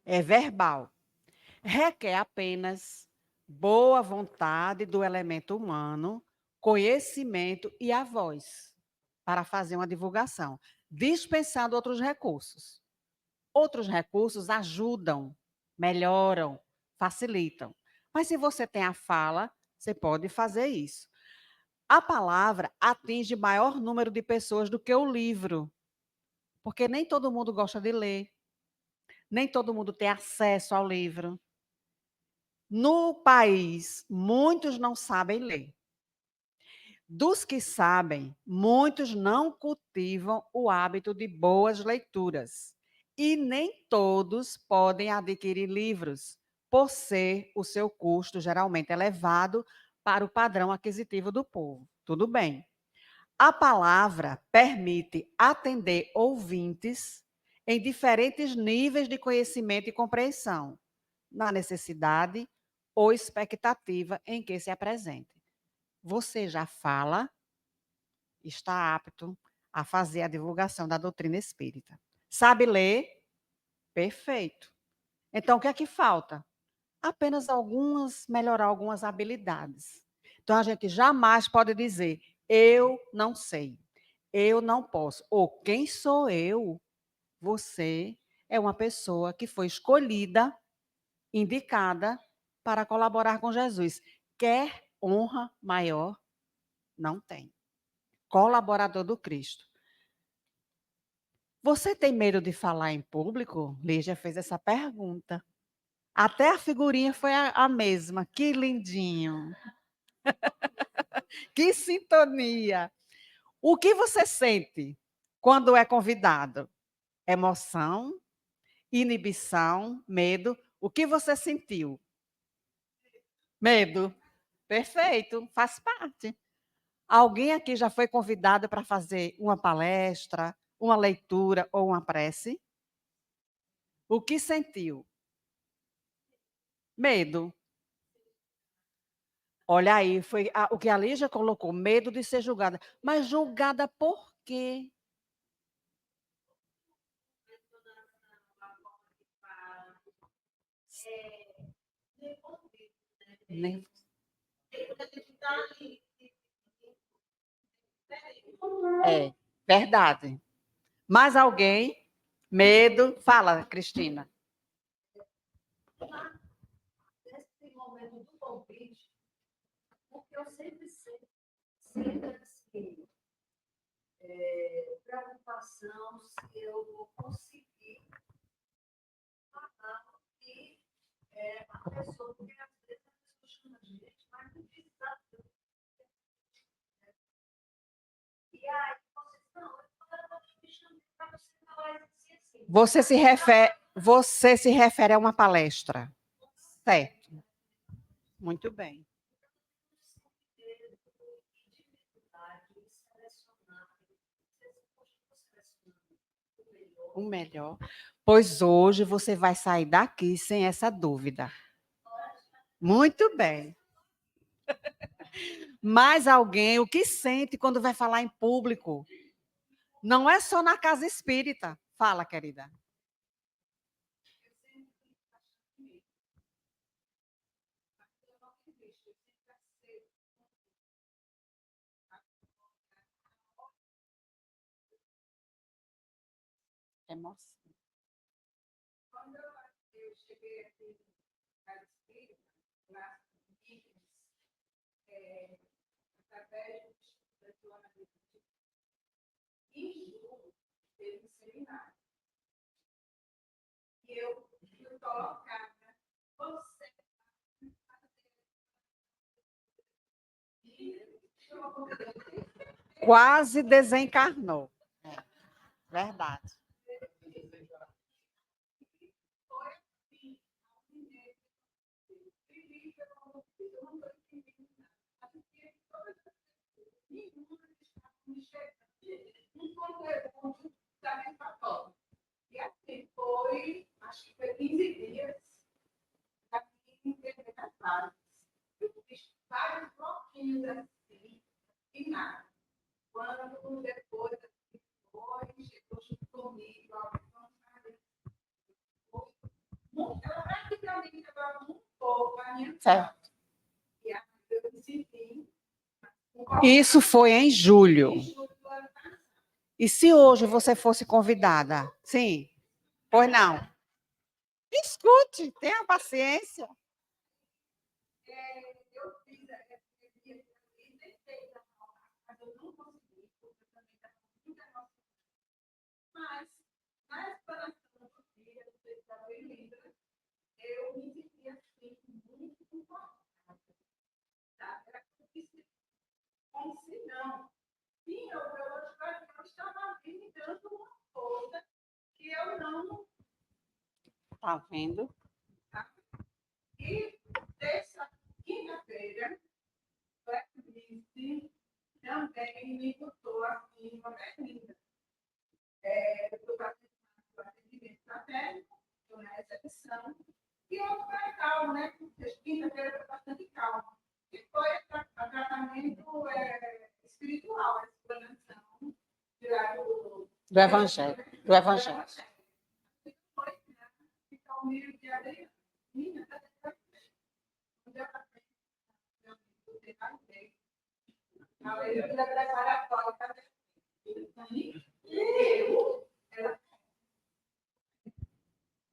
é verbal. Requer apenas boa vontade do elemento humano, conhecimento e a voz para fazer uma divulgação, dispensando outros recursos. Outros recursos ajudam, melhoram, facilitam. Mas se você tem a fala, você pode fazer isso. A palavra atinge maior número de pessoas do que o livro, porque nem todo mundo gosta de ler, nem todo mundo tem acesso ao livro. No país, muitos não sabem ler. Dos que sabem, muitos não cultivam o hábito de boas leituras. E nem todos podem adquirir livros, por ser o seu custo geralmente elevado para o padrão aquisitivo do povo. Tudo bem. A palavra permite atender ouvintes em diferentes níveis de conhecimento e compreensão, na necessidade ou expectativa em que se apresente. Você já fala, está apto a fazer a divulgação da doutrina espírita. Sabe ler? Perfeito. Então, o que é que falta? Apenas melhorar algumas habilidades. Então, a gente jamais pode dizer, eu não sei, eu não posso. Ou quem sou eu? Você é uma pessoa que foi escolhida, indicada para colaborar com Jesus. Quer honra maior? Não tem. Colaborador do Cristo. Você tem medo de falar em público? Lígia fez essa pergunta. Até a figurinha foi a mesma. Que lindinho. Que sintonia. O que você sente quando é convidado? Emoção, inibição, medo. O que você sentiu? Medo. Perfeito, faz parte. Alguém aqui já foi convidado para fazer uma palestra, uma leitura ou uma prece? O que sentiu? Medo. Olha aí, foi o que a Lígia colocou, medo de ser julgada. Mas julgada por quê? Nem- É, verdade. Mais alguém? Medo? Fala, Cristina. Nesse momento do convite, porque eu sempre sinto assim, preocupação se eu vou conseguir falar que a pessoa, porque às vezes a pessoa chama a gente, mas não diz exatamente. E aí você não, eu me chamei para você falar assim, assim. Você se refere a uma palestra. Certo. Muito bem. O melhor. Pois hoje você vai sair daqui sem essa dúvida. Muito bem. Mais alguém, o que sente quando vai falar em público? Não é só na casa espírita. Fala, querida. Emoção. Quando eu cheguei aqui na casa espírita, lá através da Joana de em julho, teve um seminário. E eu fui colocada, você Quase desencarnou. É, verdade. foi assim, um conteúdo da mesma forma. E assim, foi, acho que foi 15 dias da minha interpretação. Eu fiz vários bloquinhos assim, e nada. Quando depois foi, chegou junto comigo, foi da minha Certo. E aí eu me senti. Isso foi em julho. Em julho do ano passado. E se hoje você fosse convidada? Sim. Pois não. Escute, tenha paciência. Eu fiz a terapia e tentei dar aula, mas eu não consegui, porque eu também estava muito emocionada. Mas, na exploração do dia, do pessoal em Libras, eu me senti assim, muito confortável. Tá? Era como se não. Sim, eu estava me dando uma coisa que eu não. Tá vendo? Tá? E dessa quinta-feira, o Eclipse também me botou assim uma berlinda. Eu estou fazendo o atendimento materno, estou na recepção, e eu estou calma, né? Quinta-feira foi bastante calma. E foi a tratamento espiritual, a explanação Do Evangelho. Do Evangelho. Foi, né? Então, o milho de Adriana. Minha, tá onde ela tem, eu me a leitura preparatória da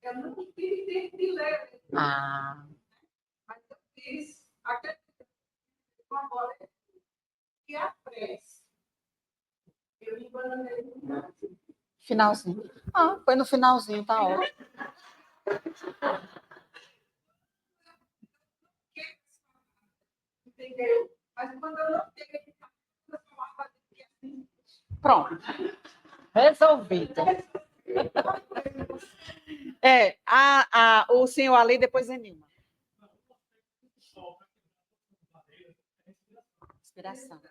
eu não tive tempo de ler, Ah, mas eu fiz aquele uma bola que a prece. Eu me bananei no finalzinho. finalzinho. Ah, foi no finalzinho, tá ótimo. Entendeu? Mas quando eu não peguei, eu falava assim. Pronto. Resolvido. O senhor ali, depois é Nilma. Inspiração.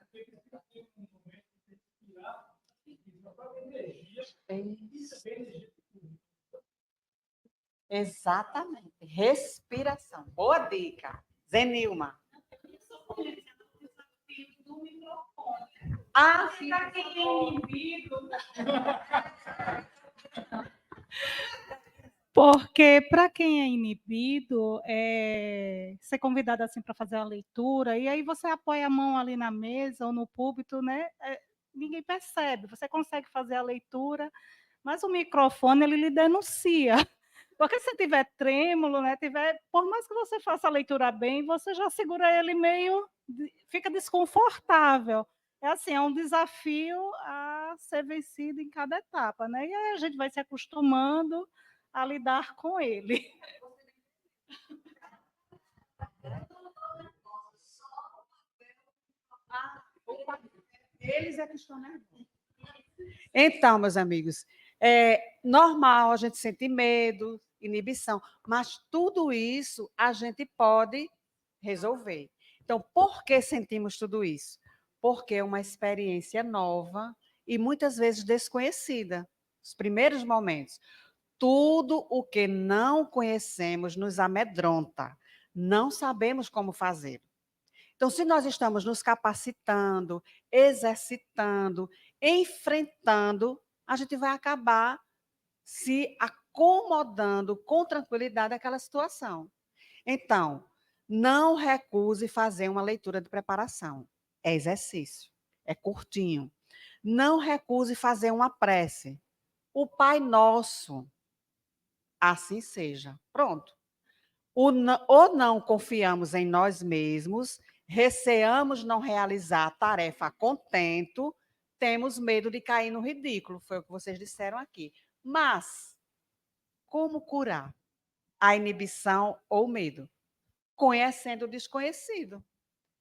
Exatamente. Respiração. Boa dica. Zenilma. Ah, sim. Porque para quem é inibido, ser convidado assim para fazer a leitura, e aí você apoia a mão ali na mesa ou no púlpito, né? Ninguém percebe. Você consegue fazer a leitura, mas o microfone ele lhe denuncia. Porque se tiver trêmulo, né? Por mais que você faça a leitura bem, você já segura ele meio, fica desconfortável. É assim, é um desafio a ser vencido em cada etapa, né? E aí a gente vai se acostumando a lidar com ele. Eles é que estão nervosos. Então, meus amigos, é normal a gente sentir medo, inibição, mas tudo isso a gente pode resolver. Então, por que sentimos tudo isso? Porque é uma experiência nova e muitas vezes desconhecida. Os primeiros momentos. Tudo o que não conhecemos nos amedronta. Não sabemos como fazer. Então, se nós estamos nos capacitando, exercitando, enfrentando, a gente vai acabar se acomodando com tranquilidade àquela situação. Então, não recuse fazer uma leitura de preparação. É exercício, é curtinho. Não recuse fazer uma prece. O Pai Nosso, assim seja. Pronto. Ou não confiamos em nós mesmos, receamos não realizar a tarefa a contento, temos medo de cair no ridículo, foi o que vocês disseram aqui. Mas, como curar a inibição ou medo? Conhecendo o desconhecido.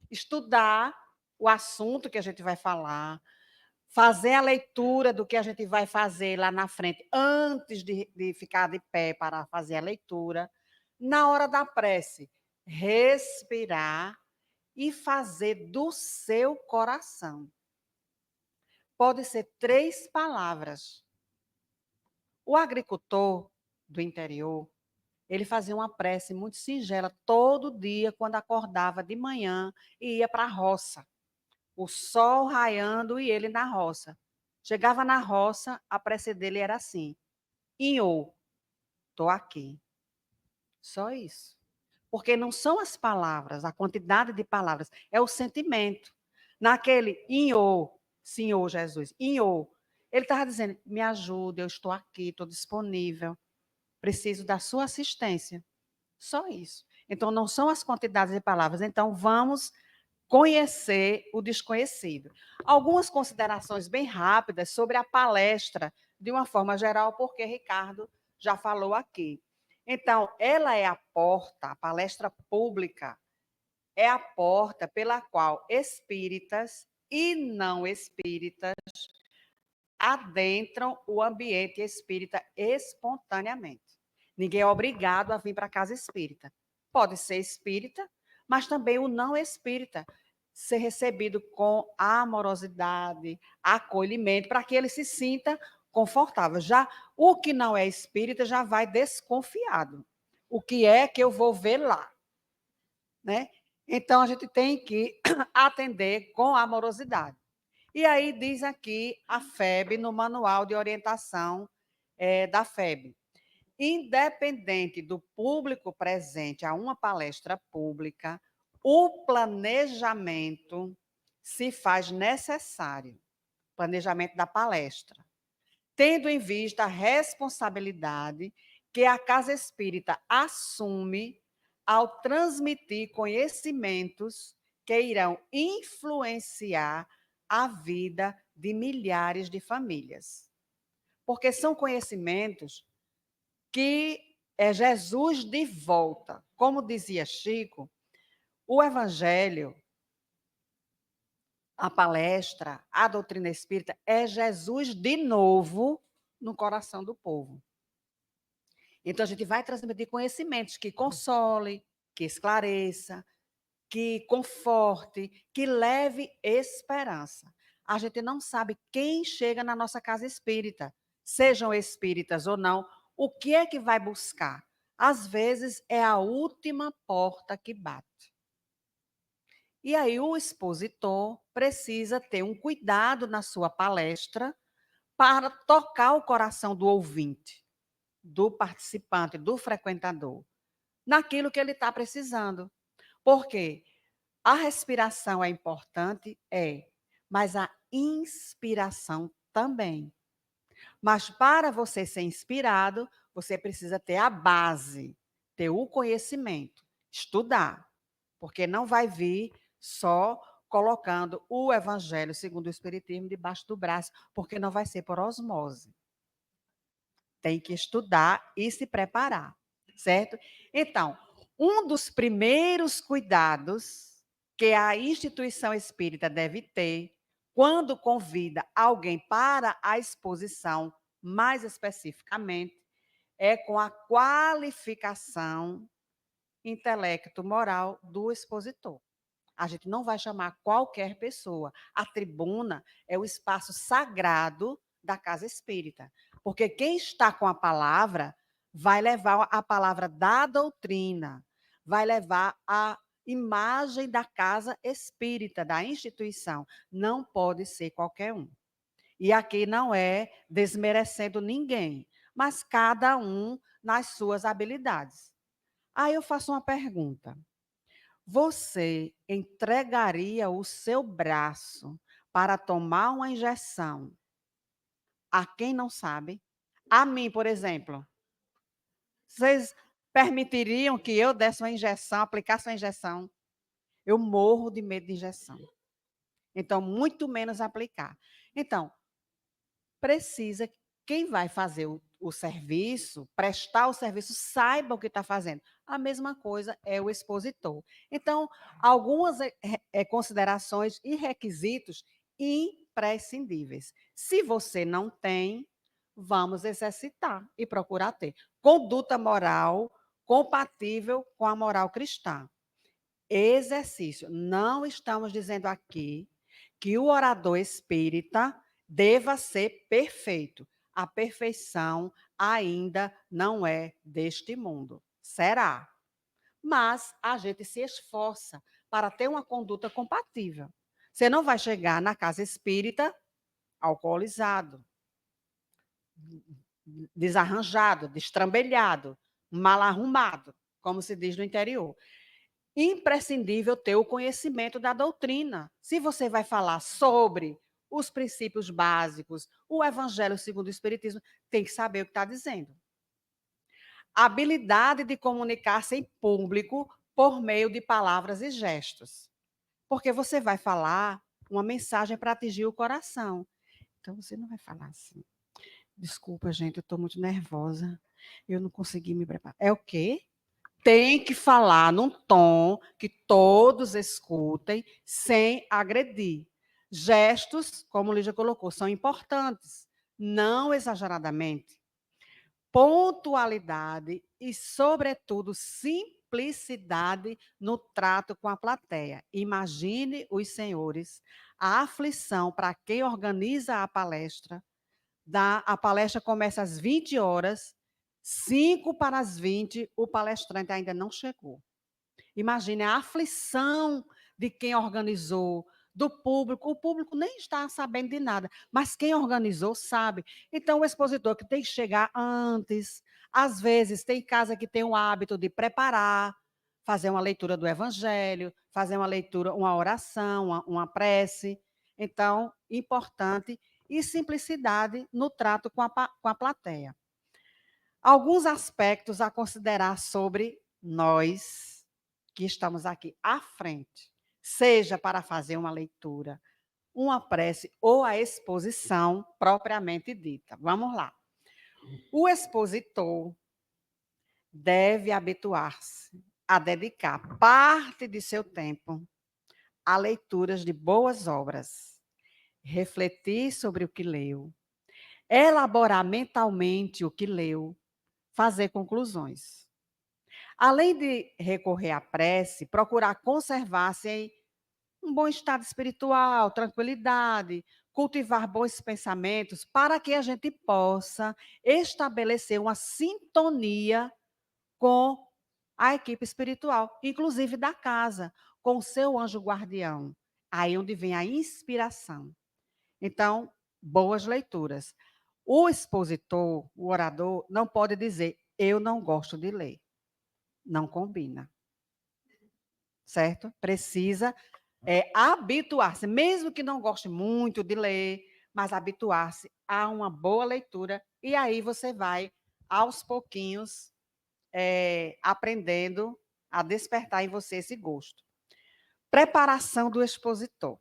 Estudar o assunto que a gente vai falar, fazer a leitura do que a gente vai fazer lá na frente, antes de ficar de pé para fazer a leitura. Na hora da prece, respirar e fazer do seu coração. Pode ser 3 palavras. O agricultor do interior, ele fazia uma prece muito singela todo dia quando acordava de manhã e ia para a roça. O sol raiando e ele na roça. Chegava na roça, a prece dele era assim: Inhô, estou aqui. Só isso. Porque não são as palavras, a quantidade de palavras, é o sentimento. Naquele inho, Senhor Jesus, inho, ele estava dizendo, me ajude, eu estou aqui, estou disponível, preciso da sua assistência. Só isso. Então, não são as quantidades de palavras. Então, vamos conhecer o desconhecido. Algumas considerações bem rápidas sobre a palestra, de uma forma geral, porque Ricardo já falou aqui. Então, ela é a porta, a palestra pública é a porta pela qual espíritas e não espíritas adentram o ambiente espírita espontaneamente. Ninguém é obrigado a vir para a casa espírita. Pode ser espírita, mas também o não espírita ser recebido com amorosidade, acolhimento, para que ele se sinta confortável. Já o que não é espírita já vai desconfiado. O que é que eu vou ver lá? Né? Então, a gente tem que atender com amorosidade. E aí diz aqui a FEB, no Manual de Orientação da FEB. Independente do público presente a uma palestra pública, o planejamento se faz necessário, planejamento da palestra, tendo em vista a responsabilidade que a Casa Espírita assume ao transmitir conhecimentos que irão influenciar a vida de milhares de famílias. Porque são conhecimentos que é Jesus de volta. Como dizia Chico, o Evangelho, a palestra, a doutrina espírita é Jesus de novo no coração do povo. Então, a gente vai transmitir conhecimentos que console, que esclareça, que conforte, que leve esperança. A gente não sabe quem chega na nossa casa espírita, sejam espíritas ou não, o que é que vai buscar. Às vezes, é a última porta que bate. E aí, o expositor precisa ter um cuidado na sua palestra para tocar o coração do ouvinte, do participante, do frequentador, naquilo que ele está precisando. Por quê? A respiração é importante? É, mas a inspiração também. Mas para você ser inspirado, você precisa ter a base, ter o conhecimento, estudar, porque não vai vir só colocando o Evangelho segundo o Espiritismo debaixo do braço, porque não vai ser por osmose. Tem que estudar e se preparar, certo? Então, um dos primeiros cuidados que a instituição espírita deve ter quando convida alguém para a exposição, mais especificamente, é com a qualificação intelecto-moral do expositor. A gente não vai chamar qualquer pessoa. A tribuna é o espaço sagrado da casa espírita, porque quem está com a palavra vai levar a palavra da doutrina, vai levar a imagem da casa espírita, da instituição. Não pode ser qualquer um. E aqui não é desmerecendo ninguém, mas cada um nas suas habilidades. Aí eu faço uma pergunta. Você entregaria o seu braço para tomar uma injeção a quem não sabe? A mim, por exemplo. Vocês permitiriam que eu desse uma injeção, aplicasse uma injeção? Eu morro de medo de injeção. Então, muito menos aplicar. Então, precisa, quem vai fazer o serviço, prestar o serviço, saiba o que está fazendo. A mesma coisa é o expositor. Então, algumas considerações e requisitos imprescindíveis. Se você não tem, vamos exercitar e procurar ter. Conduta moral compatível com a moral cristã. Exercício. Não estamos dizendo aqui que o orador espírita deva ser perfeito. A perfeição ainda não é deste mundo. Será? Mas a gente se esforça para ter uma conduta compatível. Você não vai chegar na casa espírita alcoolizado, desarranjado, destrambelhado, mal arrumado. como se diz no interior. Imprescindível ter o conhecimento da doutrina. Se você vai falar sobre os princípios básicos, o Evangelho segundo o Espiritismo, tem que saber o que está dizendo. Habilidade de comunicar-se em público por meio de palavras e gestos. Porque você vai falar uma mensagem para atingir o coração. Então, você não vai falar assim. Desculpa, gente, eu estou muito nervosa. Eu não consegui me preparar. É o quê? Tem que falar num tom que todos escutem, sem agredir. Gestos, como o Lígia colocou, são importantes, não exageradamente. Pontualidade e, sobretudo, simplicidade no trato com a plateia. Imagine os senhores, a aflição para quem organiza a palestra. A palestra começa às 20 horas, 5 para as 20, o palestrante ainda não chegou. Imagine a aflição de quem organizou, do público. O público nem está sabendo de nada, mas quem organizou sabe. Então, o expositor que tem que chegar antes. Às vezes, tem casa que tem o hábito de preparar, fazer uma leitura do Evangelho, fazer uma leitura, uma oração, uma prece. Então, importante e simplicidade no trato com a plateia. Alguns aspectos a considerar sobre nós que estamos aqui à frente, seja para fazer uma leitura, uma prece ou a exposição propriamente dita. Vamos lá. O expositor deve habituar-se a dedicar parte de seu tempo a leituras de boas obras, refletir sobre o que leu, elaborar mentalmente o que leu, fazer conclusões. Além de recorrer à prece, procurar conservar-se em um bom estado espiritual, tranquilidade, cultivar bons pensamentos, para que a gente possa estabelecer uma sintonia com a equipe espiritual, inclusive da casa, com o seu anjo guardião. Aí onde vem a inspiração. Então, boas leituras. O expositor, o orador, não pode dizer, eu não gosto de ler. Não combina. Certo? Precisa habituar-se, mesmo que não goste muito de ler, mas habituar-se a uma boa leitura, e aí você vai, aos pouquinhos, aprendendo a despertar em você esse gosto. Preparação do expositor.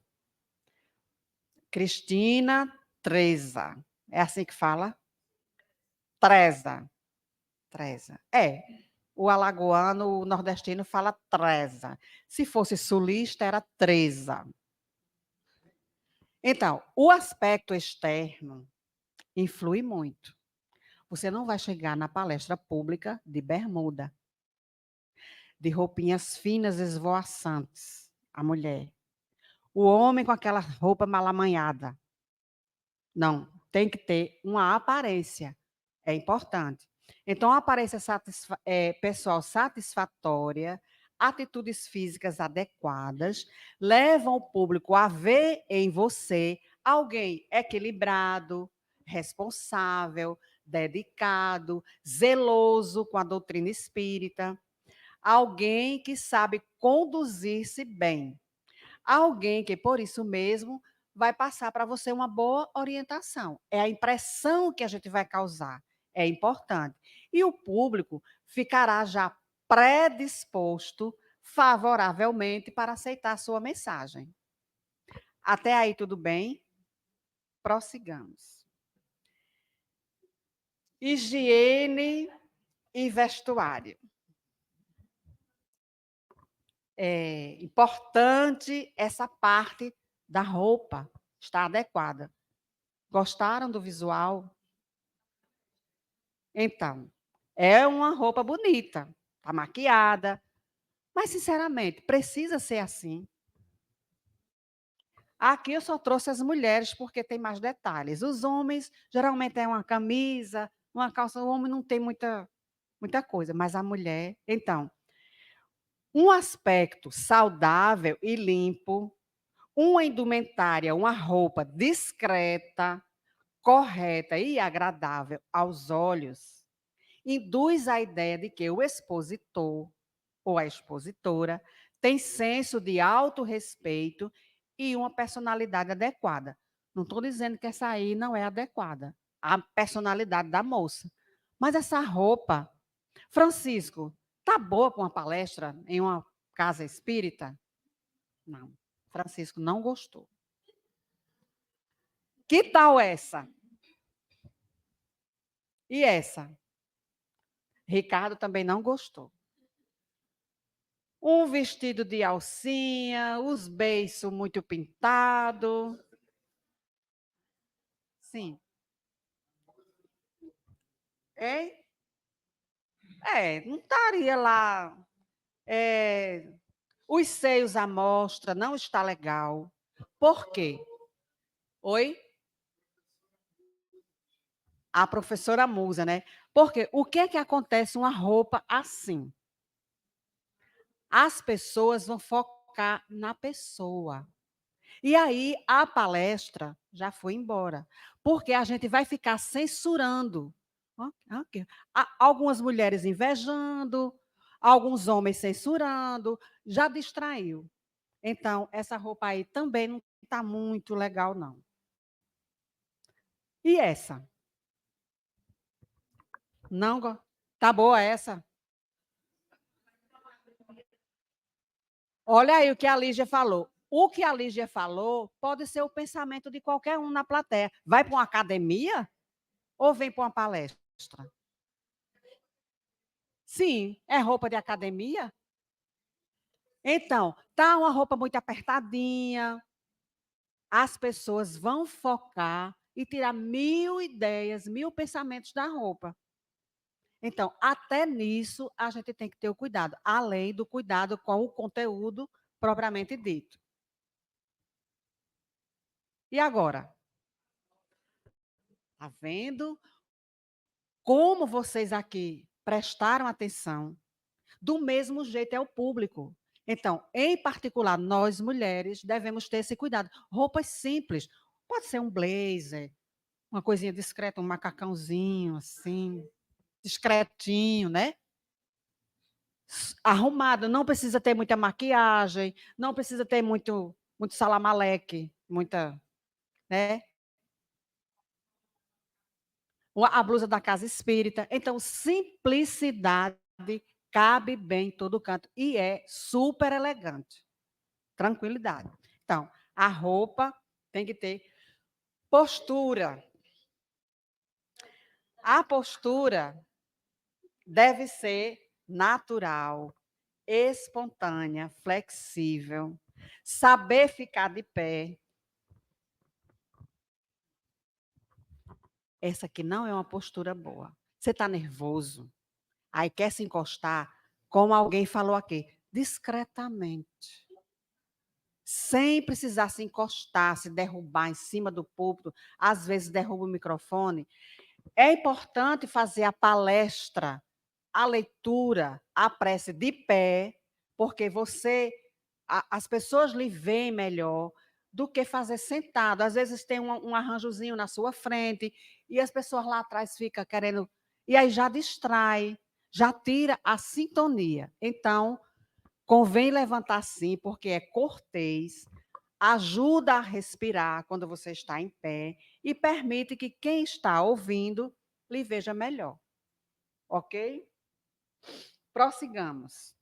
Cristina Treza. É assim que fala? Treza. Treza. O alagoano, o nordestino fala treza. Se fosse sulista, era treza. Então, o aspecto externo influi muito. Você não vai chegar na palestra pública de bermuda, de roupinhas finas esvoaçantes, a mulher. O homem com aquela roupa malamanhada. Não, tem que ter uma aparência. É importante. Então, a aparência pessoal satisfatória, atitudes físicas adequadas, levam o público a ver em você alguém equilibrado, responsável, dedicado, zeloso com a doutrina espírita, alguém que sabe conduzir-se bem, alguém que, por isso mesmo, vai passar para você uma boa orientação. É a impressão que a gente vai causar. É importante. E o público ficará já predisposto favoravelmente para aceitar a sua mensagem. Até aí, tudo bem? Prossigamos. Higiene e vestuário. É importante essa parte da roupa estar adequada. Gostaram do visual? Então, é uma roupa bonita, está maquiada, mas, sinceramente, precisa ser assim. Aqui eu só trouxe as mulheres porque tem mais detalhes. Os homens, geralmente, é uma camisa, uma calça. O homem não tem muita coisa, mas a mulher... Então, um aspecto saudável e limpo, uma indumentária, uma roupa discreta, correta e agradável aos olhos, induz a ideia de que o expositor ou a expositora tem senso de autorrespeito e uma personalidade adequada. Não estou dizendo que essa aí não é adequada, a personalidade da moça. Mas essa roupa, Francisco, tá boa para uma palestra em uma casa espírita? Não. Francisco não gostou. Que tal essa? E essa? Ricardo também não gostou. Um vestido de alcinha, os beiços muito pintados. Sim. É? Não estaria lá. Os seios à mostra, não está legal. Por quê? Oi? A professora Musa, né? Porque o que é que acontece uma roupa assim? As pessoas vão focar na pessoa. E aí a palestra já foi embora, porque a gente vai ficar censurando. Algumas mulheres invejando, alguns homens censurando, já distraiu. Então, essa roupa aí também não está muito legal, não. E essa? Não? Tá boa essa? Olha aí o que a Lígia falou. O que a Lígia falou pode ser o pensamento de qualquer um na plateia. Vai para uma academia ou vem para uma palestra? Sim, é roupa de academia? Então, tá uma roupa muito apertadinha. As pessoas vão focar e tirar 1000 ideias, 1000 pensamentos da roupa. Então, até nisso, a gente tem que ter o cuidado, além do cuidado com o conteúdo propriamente dito. E agora? Está vendo como vocês aqui prestaram atenção? Do mesmo jeito é o público. Então, em particular, nós mulheres devemos ter esse cuidado. Roupas simples, pode ser um blazer, uma coisinha discreta, um macacãozinho assim, discretinho, né? Arrumado, não precisa ter muita maquiagem, não precisa ter muito salamaleque, muita, né? A blusa da casa espírita. Então, simplicidade cabe bem em todo canto e é super elegante. Tranquilidade. Então, a roupa tem que ter postura. A postura deve ser natural, espontânea, flexível, saber ficar de pé. Essa aqui não é uma postura boa. Você está nervoso, aí quer se encostar, como alguém falou aqui, discretamente. Sem precisar se encostar, se derrubar em cima do púlpito, às vezes derruba o microfone. É importante fazer a palestra, a leitura, a prece de pé, porque as pessoas lhe veem melhor do que fazer sentado. Às vezes tem um arranjozinho na sua frente e as pessoas lá atrás ficam querendo, e aí já distrai, já tira a sintonia. Então, convém levantar sim, porque é cortês, ajuda a respirar quando você está em pé e permite que quem está ouvindo lhe veja melhor. Ok? Prossigamos.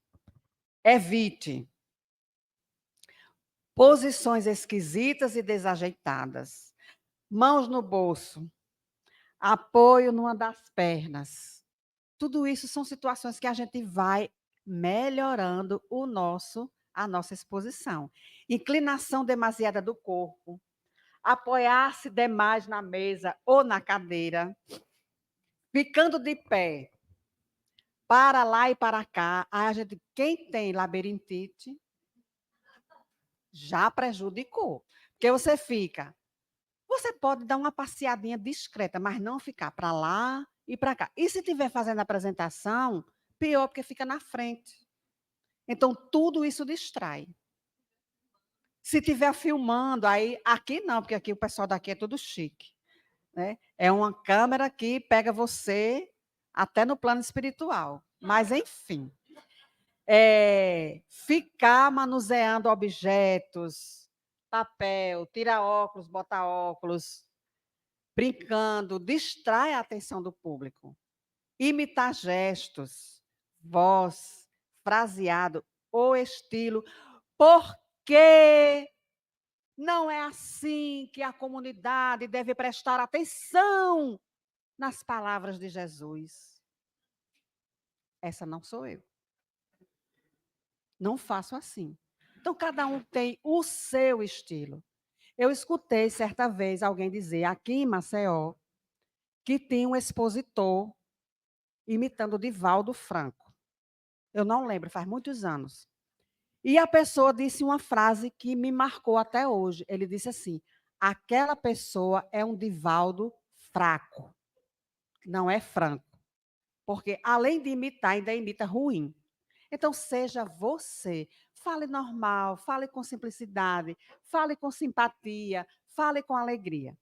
Evite posições esquisitas e desajeitadas. Mãos no bolso. Apoio numa das pernas. Tudo isso são situações que a gente vai melhorando a nossa exposição. Inclinação demasiada do corpo. Apoiar-se demais na mesa ou na cadeira. Ficando de pé. Para lá e para cá. Quem tem labirintite já prejudicou. Porque você fica. Você pode dar uma passeadinha discreta, mas não ficar para lá e para cá. E se estiver fazendo a apresentação, pior, porque fica na frente. Então, tudo isso distrai. Se estiver filmando, aí aqui não, porque aqui o pessoal daqui é tudo chique. Né? É uma câmera que pega você até no plano espiritual. Mas, enfim, ficar manuseando objetos, papel, tira óculos, bota óculos, brincando, distrai a atenção do público. Imitar gestos, voz, fraseado ou estilo, porque não é assim que a comunidade deve prestar atenção nas palavras de Jesus. Essa não sou eu. Não faço assim. Então, cada um tem o seu estilo. Eu escutei certa vez alguém dizer aqui em Maceió que tem um expositor imitando o Divaldo Franco. Eu não lembro, faz muitos anos. E a pessoa disse uma frase que me marcou até hoje. Ele disse assim: aquela pessoa é um Divaldo fraco, não é franco. Porque, além de imitar, ainda imita ruim. Então, seja você. Fale normal, fale com simplicidade, fale com simpatia, fale com alegria.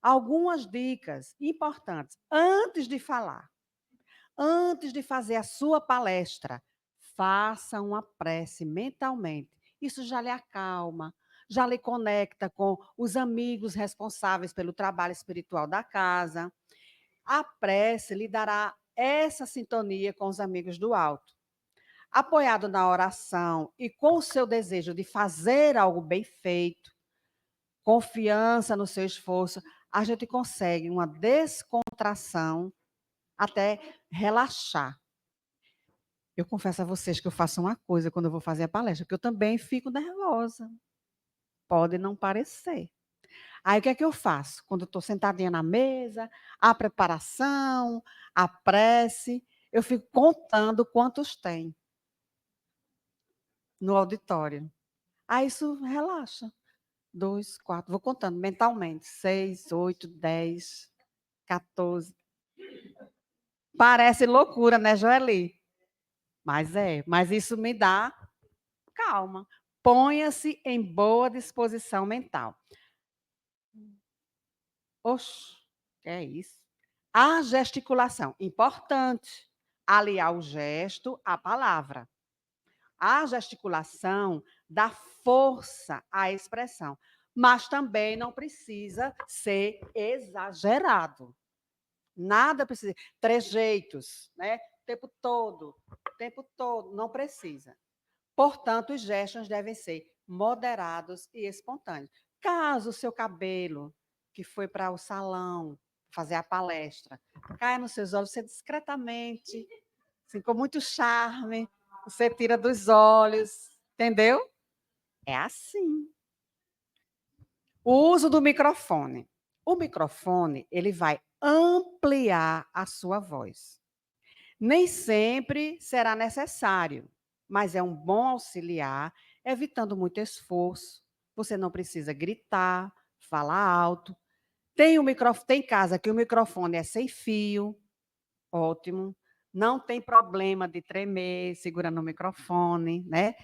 Algumas dicas importantes antes de falar. Antes de fazer a sua palestra, faça uma prece mentalmente. Isso já lhe acalma, já lhe conecta com os amigos responsáveis pelo trabalho espiritual da casa. A prece lhe dará essa sintonia com os amigos do alto. Apoiado na oração e com o seu desejo de fazer algo bem feito, confiança no seu esforço, a gente consegue uma descontração até relaxar. Eu confesso a vocês que eu faço uma coisa quando eu vou fazer a palestra, que eu também fico nervosa. Pode não parecer. Aí o que é que eu faço? Quando eu estou sentadinha na mesa, a preparação, a prece, eu fico contando quantos tem no auditório. Aí isso relaxa. 2, 4, vou contando mentalmente. 6, 8, 10, 14. Parece loucura, né, Joeli? Mas isso me dá calma. Ponha-se em boa disposição mental. Oxe, que é isso? A gesticulação, importante. Aliar o gesto à palavra. A gesticulação dá força à expressão, mas também não precisa ser exagerado. Nada precisa. Trejeitos, né? O tempo todo, não precisa. Portanto, os gestos devem ser moderados e espontâneos. Caso o seu cabelo, que foi para o salão fazer a palestra, caia nos seus olhos, você discretamente, assim, com muito charme, você tira dos olhos, entendeu? É assim. O uso do microfone. O microfone, ele vai ampliar a sua voz. Nem sempre será necessário, mas é um bom auxiliar, evitando muito esforço. Você não precisa gritar, falar alto. Tem casa que o microfone é sem fio, ótimo. Não tem problema de tremer segurando o microfone, né?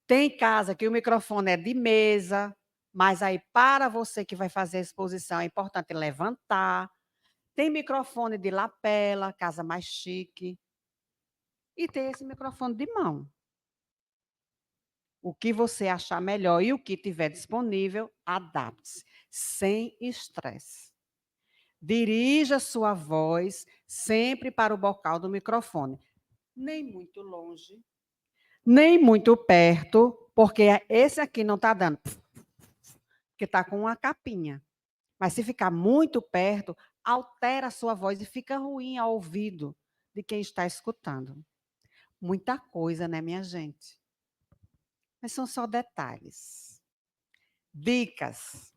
Tem casa que o microfone é de mesa, mas aí para você que vai fazer a exposição é importante levantar. Tem microfone de lapela, casa mais chique. E tem esse microfone de mão. O que você achar melhor e o que tiver disponível, adapte-se, sem estresse. Dirija sua voz sempre para o bocal do microfone. Nem muito longe, nem muito perto, porque esse aqui não está dando, porque está com uma capinha. Mas se ficar muito perto, altera a sua voz e fica ruim ao ouvido de quem está escutando. Muita coisa, né, minha gente? Mas são só detalhes. Dicas.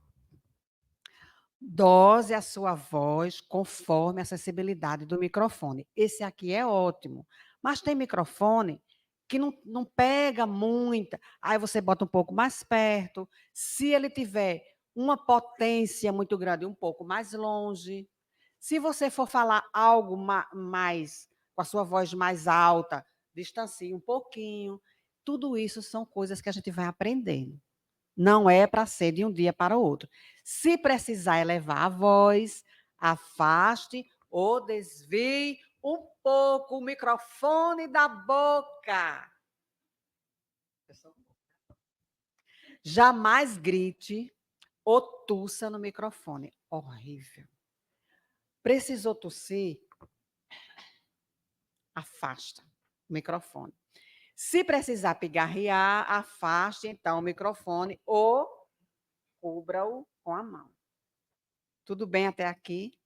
Dose a sua voz conforme a sensibilidade do microfone. Esse aqui é ótimo. Mas tem microfone que não pega muita. Aí você bota um pouco mais perto. Se ele tiver uma potência muito grande, um pouco mais longe. Se você for falar algo mais, com a sua voz mais alta, distancie um pouquinho. Tudo isso são coisas que a gente vai aprendendo. Não é para ser de um dia para o outro. Se precisar elevar a voz, afaste ou desvie um pouco o microfone da boca. Jamais grite ou tussa no microfone. Horrível. Precisou tossir? Afasta o microfone. Se precisar pigarrear, afaste então o microfone ou cubra-o com a mão. Tudo bem até aqui?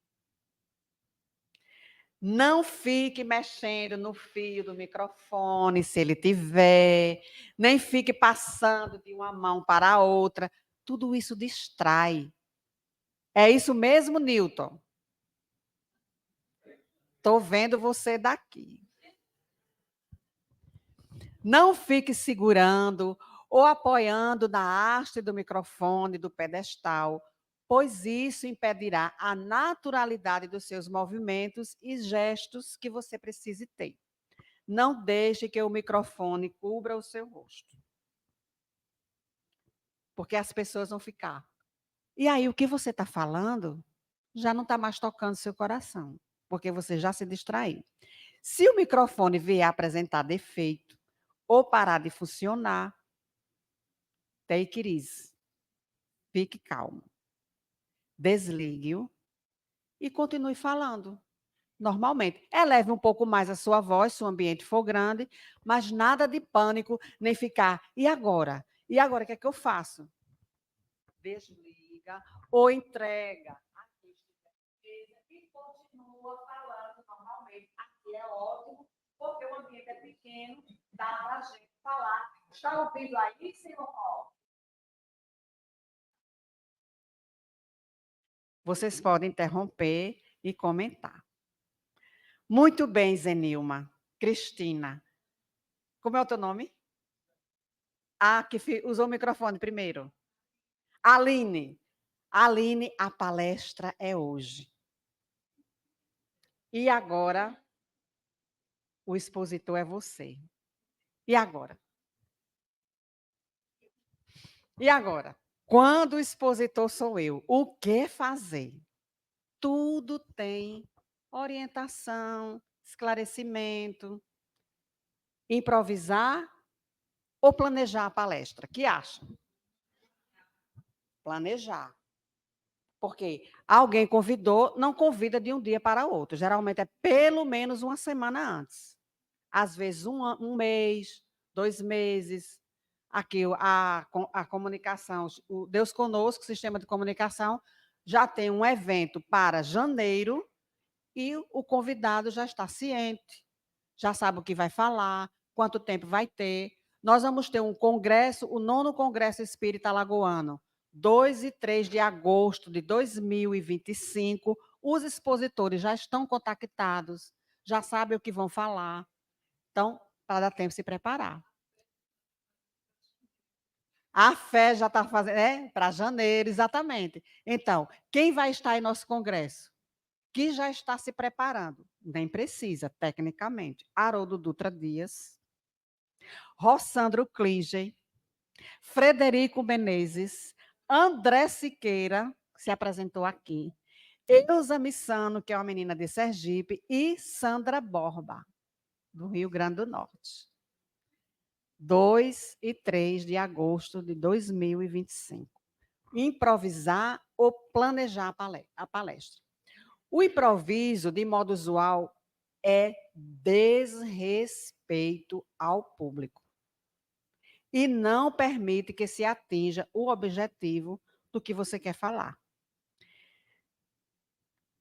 Não fique mexendo no fio do microfone, se ele tiver, nem fique passando de uma mão para a outra. Tudo isso distrai. É isso mesmo, Newton? Estou vendo você daqui. Não fique segurando ou apoiando na haste do microfone, do pedestal, pois isso impedirá a naturalidade dos seus movimentos e gestos que você precise ter. Não deixe que o microfone cubra o seu rosto. Porque as pessoas vão ficar. E aí, o que você está falando já não está mais tocando seu coração, porque você já se distraiu. Se o microfone vier apresentar defeito ou parar de funcionar, take it easy. Fique calmo. Desligue-o e continue falando normalmente. Eleve um pouco mais a sua voz, se o ambiente for grande, mas nada de pânico, nem ficar, e agora? E agora, o que é que eu faço? Desliga ou entrega a e continua falando normalmente. Aqui é ótimo, porque o ambiente é pequeno, dá para a gente falar. Está ouvindo aí, senhor Paulo? Vocês podem interromper e comentar. Muito bem, Zenilma. Cristina. Como é o teu nome? Ah, que usou o microfone primeiro. Aline. Aline, a palestra é hoje. E agora, o expositor é você. E agora? E agora? Quando o expositor sou eu, o que fazer? Tudo tem orientação, esclarecimento, improvisar ou planejar a palestra? Que acham? Planejar. Porque alguém convidou, não convida de um dia para outro. Geralmente é pelo menos uma semana antes. Às vezes um mês, 2 meses. Aqui a comunicação, o Deus Conosco, o sistema de comunicação, já tem um evento para janeiro e o convidado já está ciente, já sabe o que vai falar, quanto tempo vai ter. Nós vamos ter um congresso, o 9º Congresso Espírita Alagoano, 2 e 3 de agosto de 2025. Os expositores já estão contactados, já sabem o que vão falar. Então, para dar tempo de se preparar. A fé já está fazendo, para janeiro, exatamente. Então, quem vai estar em nosso congresso? Que já está se preparando, nem precisa, tecnicamente. Haroldo Dutra Dias, Rossandro Klige, Frederico Menezes, André Siqueira, que se apresentou aqui, Eusa Missano, que é uma menina de Sergipe, e Sandra Borba, do Rio Grande do Norte. 2 e 3 de agosto de 2025. Improvisar ou planejar a palestra. O improviso, de modo usual, é desrespeito ao público e não permite que se atinja o objetivo do que você quer falar.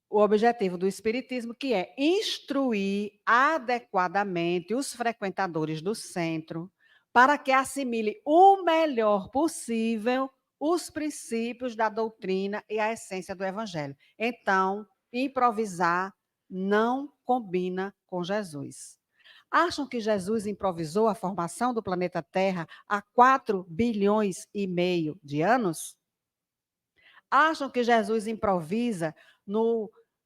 O objetivo do Espiritismo, que é instruir adequadamente os frequentadores do centro para que assimile o melhor possível os princípios da doutrina e a essência do Evangelho. Então, improvisar não combina com Jesus. Acham que Jesus improvisou a formação do planeta Terra há 4 bilhões e meio de anos? Acham que Jesus improvisa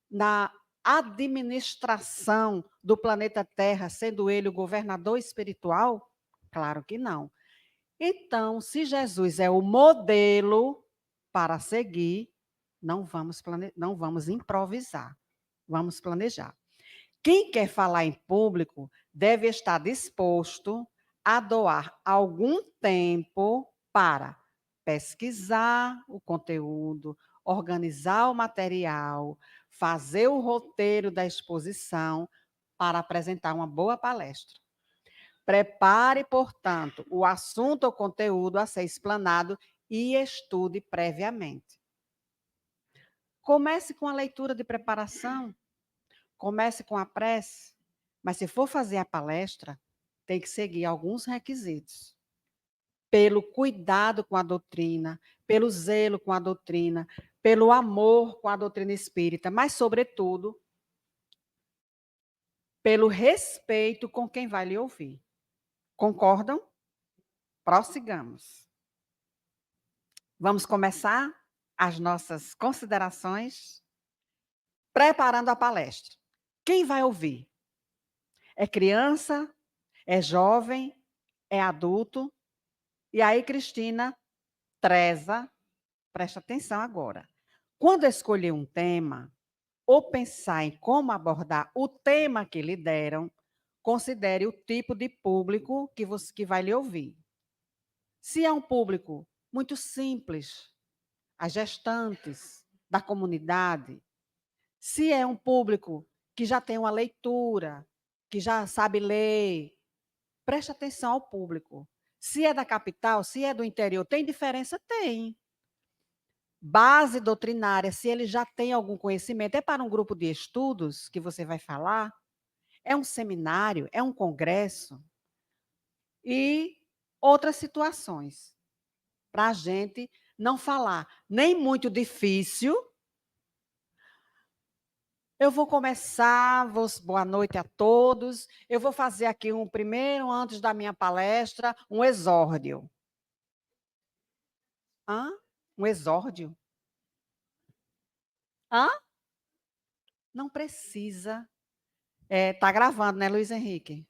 na administração do planeta Terra, sendo ele o governador espiritual? Claro que não. Então, se Jesus é o modelo para seguir, não vamos improvisar, vamos planejar. Quem quer falar em público deve estar disposto a doar algum tempo para pesquisar o conteúdo, organizar o material, fazer o roteiro da exposição para apresentar uma boa palestra. Prepare, portanto, o assunto ou conteúdo a ser explanado e estude previamente. Comece com a leitura de preparação, comece com a prece, mas se for fazer a palestra, tem que seguir alguns requisitos. Pelo cuidado com a doutrina, pelo zelo com a doutrina, pelo amor com a doutrina espírita, mas, sobretudo, pelo respeito com quem vai lhe ouvir. Concordam? Prossigamos. Vamos começar as nossas considerações preparando a palestra. Quem vai ouvir? É criança? É jovem? É adulto? E aí, Cristina, Treza, presta atenção agora. Quando escolher um tema, ou pensar em como abordar o tema que lhe deram, considere o tipo de público que vai lhe ouvir. Se é um público muito simples, as gestantes da comunidade, se é um público que já tem uma leitura, que já sabe ler, preste atenção ao público. Se é da capital, se é do interior, tem diferença? Tem. Base doutrinária, se ele já tem algum conhecimento, é para um grupo de estudos que você vai falar? É um seminário? É um congresso? E outras situações, para a gente não falar nem muito difícil. Eu vou começar, boa noite a todos. Eu vou fazer aqui primeiro, antes da minha palestra, um exórdio. Hã? Um exórdio? Hã? Não precisa. Tá gravando, né, Luiz Henrique?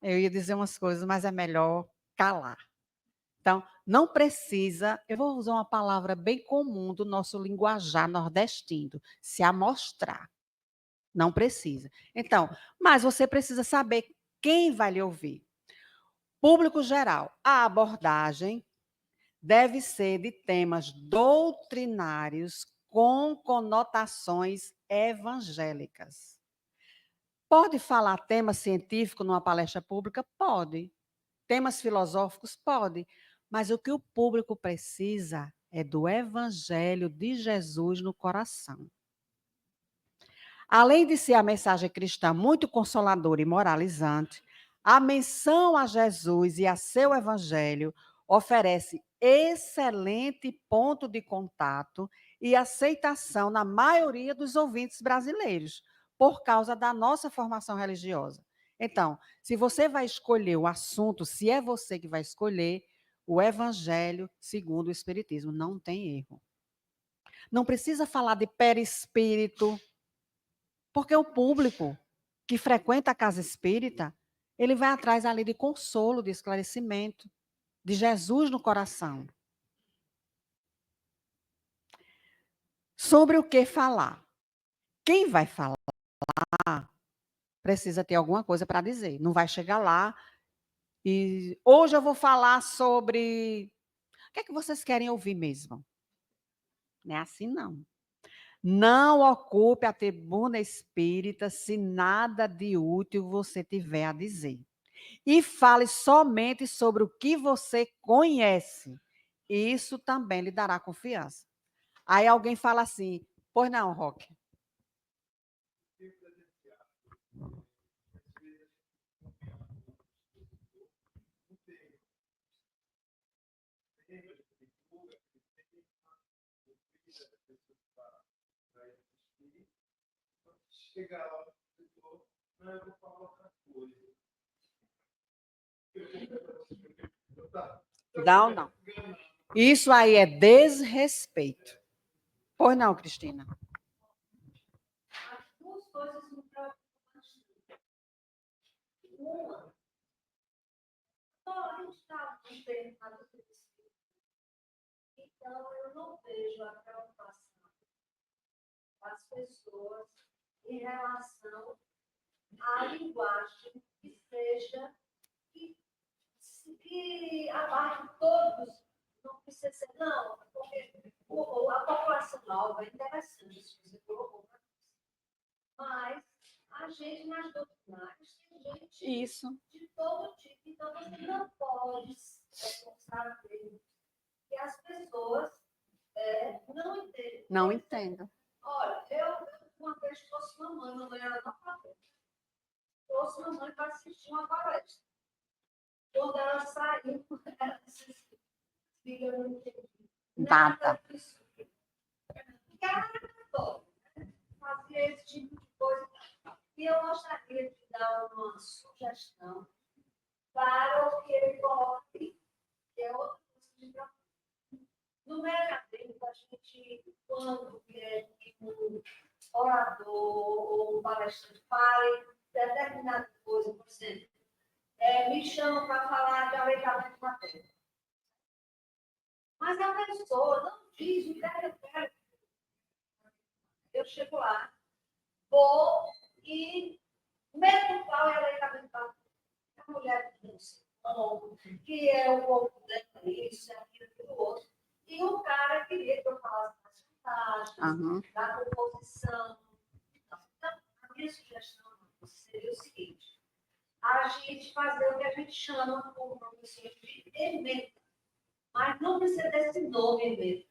Eu ia dizer umas coisas, mas é melhor calar. Então, não precisa, eu vou usar uma palavra bem comum do nosso linguajar nordestino, se amostrar. Não precisa. Então, mas você precisa saber quem vai lhe ouvir. Público geral, a abordagem deve ser de temas doutrinários com conotações evangélicas. Pode falar tema científico numa palestra pública? Pode. Temas filosóficos? Pode. Mas o que o público precisa é do Evangelho de Jesus no coração. Além de ser a mensagem cristã muito consoladora e moralizante, a menção a Jesus e a seu Evangelho oferece excelente ponto de contato e aceitação na maioria dos ouvintes brasileiros, por causa da nossa formação religiosa. Então, se você vai escolher o assunto, se é você que vai escolher, o Evangelho segundo o Espiritismo, não tem erro. Não precisa falar de perispírito, porque o público que frequenta a casa espírita, ele vai atrás ali de consolo, de esclarecimento, de Jesus no coração. Sobre o que falar? Quem vai falar precisa ter alguma coisa para dizer. Não vai chegar lá e hoje eu vou falar sobre o que é que vocês querem ouvir mesmo. Não é assim, não. Não ocupe a tribuna espírita se nada de útil você tiver a dizer. E fale somente sobre o que você conhece. Isso também lhe dará confiança. Aí alguém fala assim, pois não, Roque. Chegar lá, não, eu vou falar outra coisa. Não. Isso aí é desrespeito. Pois não, Cristina. As duas coisas me preocupam bastante. Uma, só a gente está vivendo a doutrina espírita. Então, eu não vejo a preocupação das pessoas em relação à linguagem que seja, que abarque todos, não precisa ser, não, porque a população nova é interessante, isso que você colocou, mas a gente nas doutrinárias tem gente Isso. de todo tipo, então você não pode saber que as pessoas não entendem. Não entendo. Olha, eu uma vez trouxe mamãe era analfabeta. Trouxe mamãe para assistir uma palestra. Quando ela saiu, ela disse assim, filha, eu não entendi Nada. disso. Porque ela era católica, né? Fazia esse tipo de coisa. E eu gostaria de dar uma sugestão para o que ele coloca aqui, que é outra coisa de trabalho. No meio tempo, a gente, quando quer que um orador ou um palestrante fale determinada coisa, por exemplo, me chamam para falar de aleitamento materno. Mas a pessoa não diz o que eu quero. Eu chego lá, vou e mesmo qual é aleitamento materno. A mulher que não se come, que é o corpo dela, isso, aquilo, outro. E o cara queria que eu falasse das vantagens, da composição. Então, a minha sugestão seria o seguinte: a gente fazer o que a gente chama como professor de emenda. Mas não precisa desse nome emenda.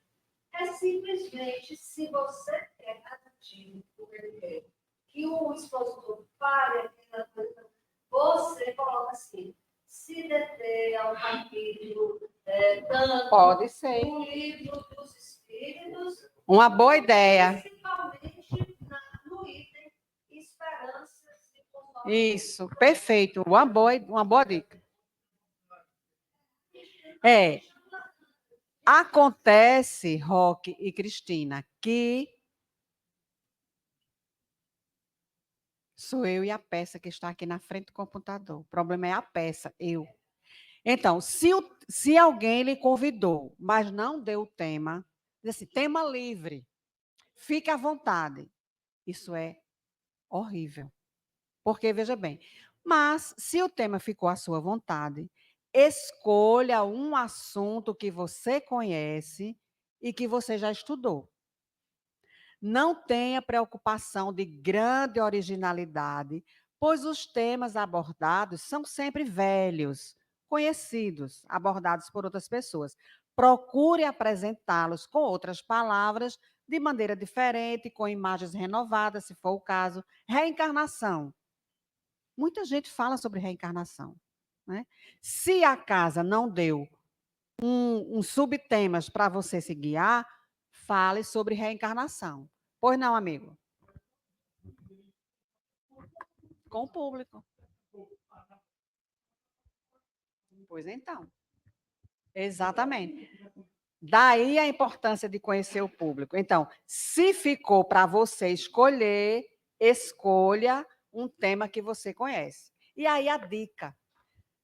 É simplesmente, se você quer garantir que o expositor fale aquela coisa, você coloca assim, se deter ao capítulo tanto Pode ser. o livro dos Espíritos, Uma boa ideia. principalmente no item Esperanças e Consolação. Isso, perfeito. Uma boa dica. Acontece, Roque e Cristina, que sou eu e a peça que está aqui na frente do computador. O problema é a peça, eu. Então, se alguém lhe convidou, mas não deu o tema, diz assim, tema livre, fique à vontade. Isso é horrível. Porque, veja bem, mas se o tema ficou à sua vontade, escolha um assunto que você conhece e que você já estudou. Não tenha preocupação de grande originalidade, pois os temas abordados são sempre velhos, conhecidos, abordados por outras pessoas. Procure apresentá-los com outras palavras, de maneira diferente, com imagens renovadas, se for o caso. Reencarnação. Muita gente fala sobre reencarnação, né? Se a casa não deu um subtemas para você se guiar, fale sobre reencarnação. Pois não, amigo? Com o público. Pois então. Exatamente. Daí a importância de conhecer o público. Então, se ficou para você escolher, escolha um tema que você conhece. E aí a dica.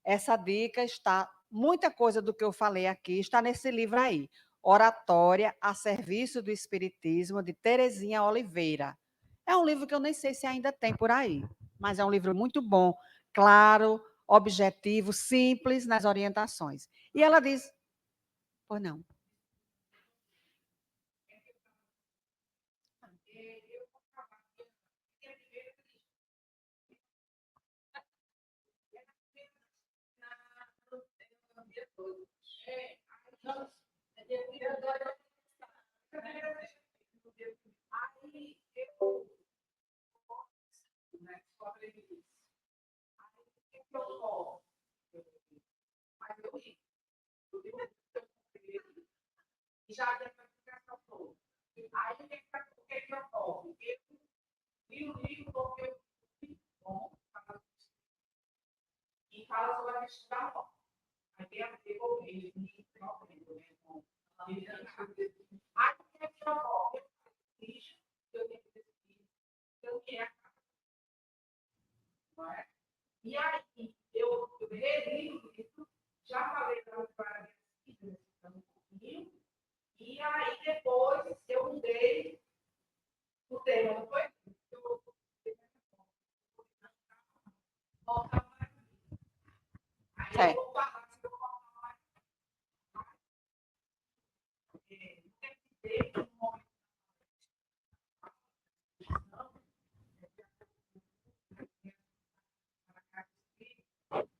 Essa dica está, muita coisa do que eu falei aqui está nesse livro aí. Oratória a Serviço do Espiritismo, de Terezinha Oliveira. É um livro que eu nem sei se ainda tem por aí, mas é um livro muito bom, claro, objetivo, simples nas orientações. E ela diz, pois não. Já deu para ficar todo. Aí o que eu tomo? Eu li o livro porque eu fui bom e fala sobre a questão da morte. Aí tem a ver com ele, né? Aí o que eu tomo? Eu tenho que decidir o que é. E aí eu reli o livro, já falei para os vários um pouquinho. E aí, depois, eu mudei o tema, não foi? volta para mim. Aí Certo. eu vou falar se eu voltar mais. Tem que ter um momento.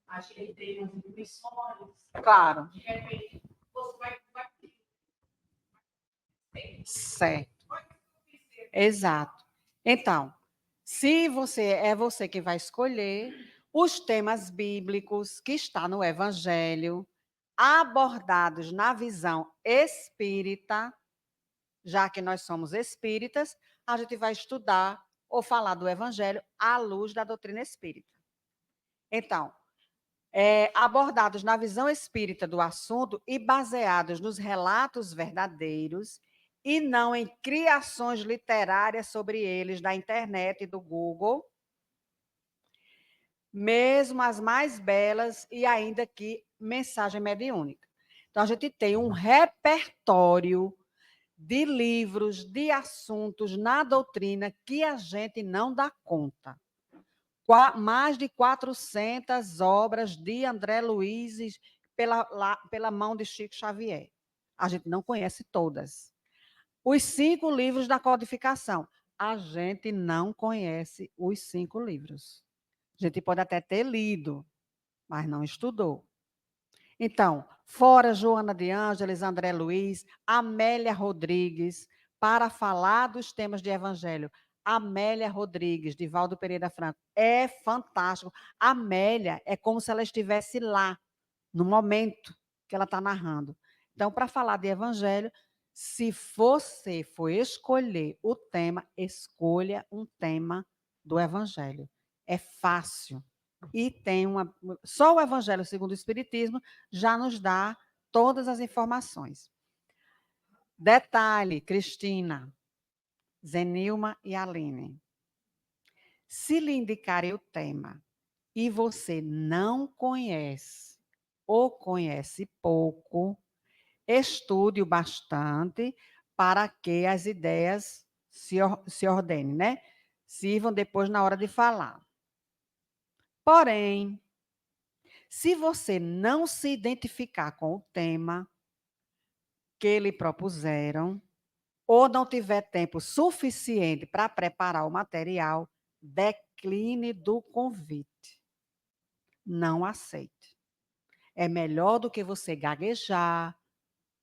Ajeitei as intuições. Claro. De repente, você vai Certo. Exato. Então, se você que vai escolher os temas bíblicos que está no Evangelho, abordados na visão espírita, já que nós somos espíritas, a gente vai estudar ou falar do Evangelho à luz da doutrina espírita. Então, abordados na visão espírita do assunto e baseados nos relatos verdadeiros e não em criações literárias sobre eles da internet e do Google, mesmo as mais belas e ainda que mensagem mediúnica. Então, a gente tem um repertório de livros, de assuntos na doutrina que a gente não dá conta. Mais de 400 obras de André Luiz pela mão de Chico Xavier. A gente não conhece todas. Os 5 livros da codificação. A gente não conhece os 5 livros. A gente pode até ter lido, mas não estudou. Então, fora Joana de Ângeles, André Luiz, Amélia Rodrigues, para falar dos temas de evangelho. Amélia Rodrigues, de Valdo Pereira Franco. É fantástico. Amélia é como se ela estivesse lá, no momento que ela está narrando. Então, para falar de evangelho, se você for escolher o tema, escolha um tema do evangelho. É fácil. E tem uma. Só o Evangelho segundo o Espiritismo já nos dá todas as informações. Detalhe, Cristina, Zenilma e Aline. Se lhe indicarem o tema e você não conhece ou conhece pouco, estude-o bastante para que as ideias se ordenem, né? Sirvam depois na hora de falar. Porém, se você não se identificar com o tema que lhe propuseram, ou não tiver tempo suficiente para preparar o material, decline do convite. Não aceite. É melhor do que você gaguejar,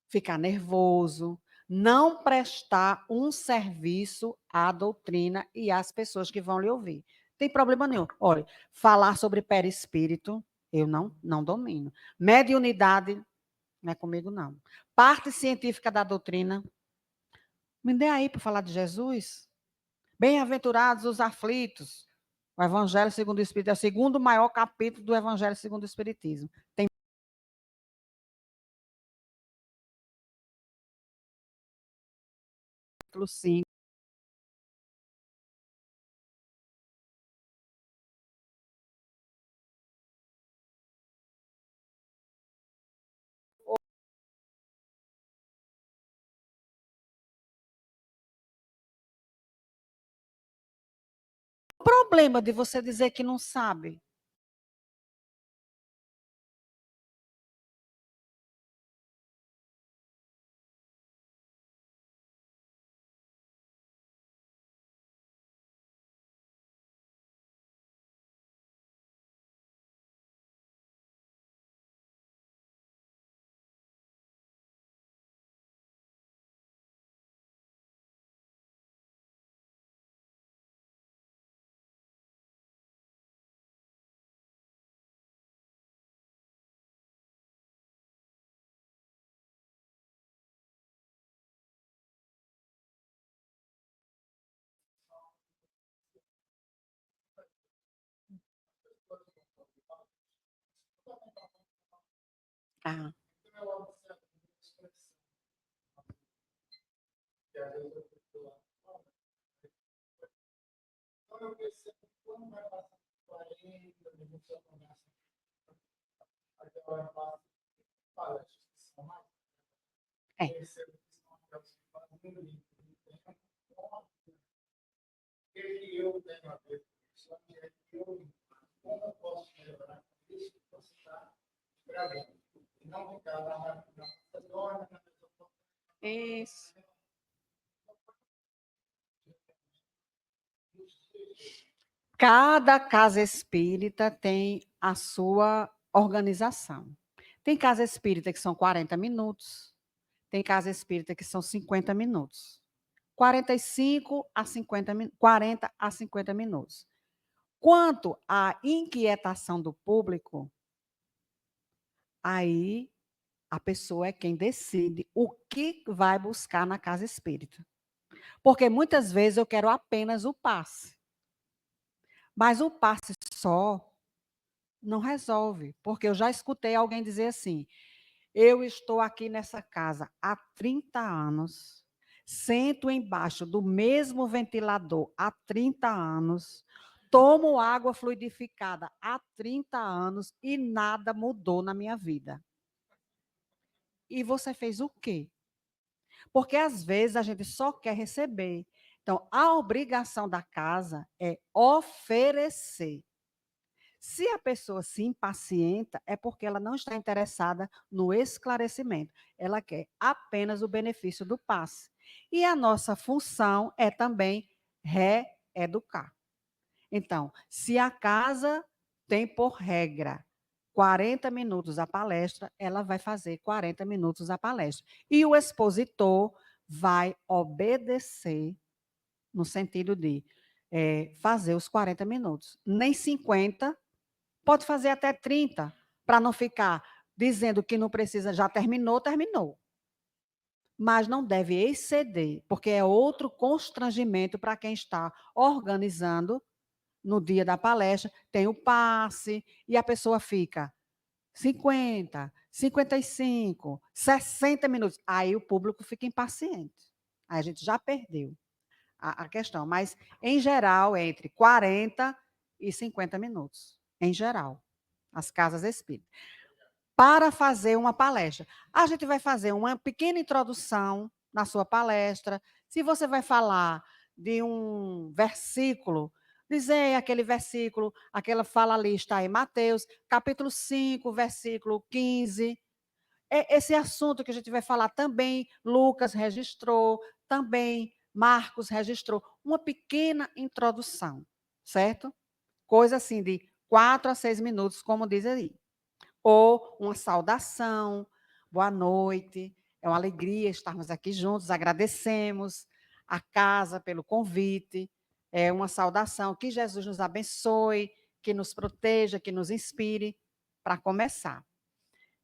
ficar nervoso, não prestar um serviço à doutrina e às pessoas que vão lhe ouvir. Tem problema nenhum. Olha, falar sobre perispírito, eu não domino. Mediunidade, não é comigo, não. Parte científica da doutrina, me dê aí para falar de Jesus. Bem-aventurados os aflitos. O Evangelho segundo o Espírito é o segundo maior capítulo do Evangelho segundo o Espiritismo. Tem capítulo 5. O problema de você dizer que não sabe. Ah. Então, eu percebo que quando vai passar 40 minutos, eu começo aquela palestra que são mais. É. Eu percebo que são aquelas que fazem muito tempo. O que eu tenho a ver com isso? É que eu como eu posso melhorar isso que você está gravando. E não ficar lá na Macedônia, na Mesopotâmia. Isso. Cada casa espírita tem a sua organização. Tem casa espírita que são 40 minutos, tem casa espírita que são 50 minutos. 45 a 50 40 a 50 minutos. Quanto à inquietação do público, aí a pessoa é quem decide o que vai buscar na casa espírita. Porque muitas vezes eu quero apenas o passe. Mas o passe só não resolve, porque eu já escutei alguém dizer assim: eu estou aqui nessa casa há 30 anos, sento embaixo do mesmo ventilador há 30 anos, tomo água fluidificada há 30 anos e nada mudou na minha vida. E você fez o quê? Porque às vezes a gente só quer receber. Então, a obrigação da casa é oferecer. Se a pessoa se impacienta, é porque ela não está interessada no esclarecimento. Ela quer apenas o benefício do passe. E a nossa função é também reeducar. Então, se a casa tem por regra 40 minutos a palestra, ela vai fazer 40 minutos a palestra. E o expositor vai obedecer no sentido de fazer os 40 minutos. Nem 50, pode fazer até 30, para não ficar dizendo que não precisa, já terminou, terminou. Mas não deve exceder, porque é outro constrangimento para quem está organizando no dia da palestra, tem o passe, e a pessoa fica 50, 55, 60 minutos. Aí o público fica impaciente. Aí a gente já perdeu a questão. Mas, em geral, é entre 40 e 50 minutos. Em geral, as casas espíritas. Para fazer uma palestra. A gente vai fazer uma pequena introdução na sua palestra. Se você vai falar de um versículo, dizer aquele versículo, aquela fala ali está em Mateus, capítulo 5, versículo 15. Esse assunto que a gente vai falar também, Lucas registrou, também Marcos registrou. Uma pequena introdução, certo? Coisa assim de 4 a 6 minutos, como diz aí. Ou uma saudação, boa noite, é uma alegria estarmos aqui juntos, agradecemos a casa pelo convite, é uma saudação, que Jesus nos abençoe, que nos proteja, que nos inspire, para começar.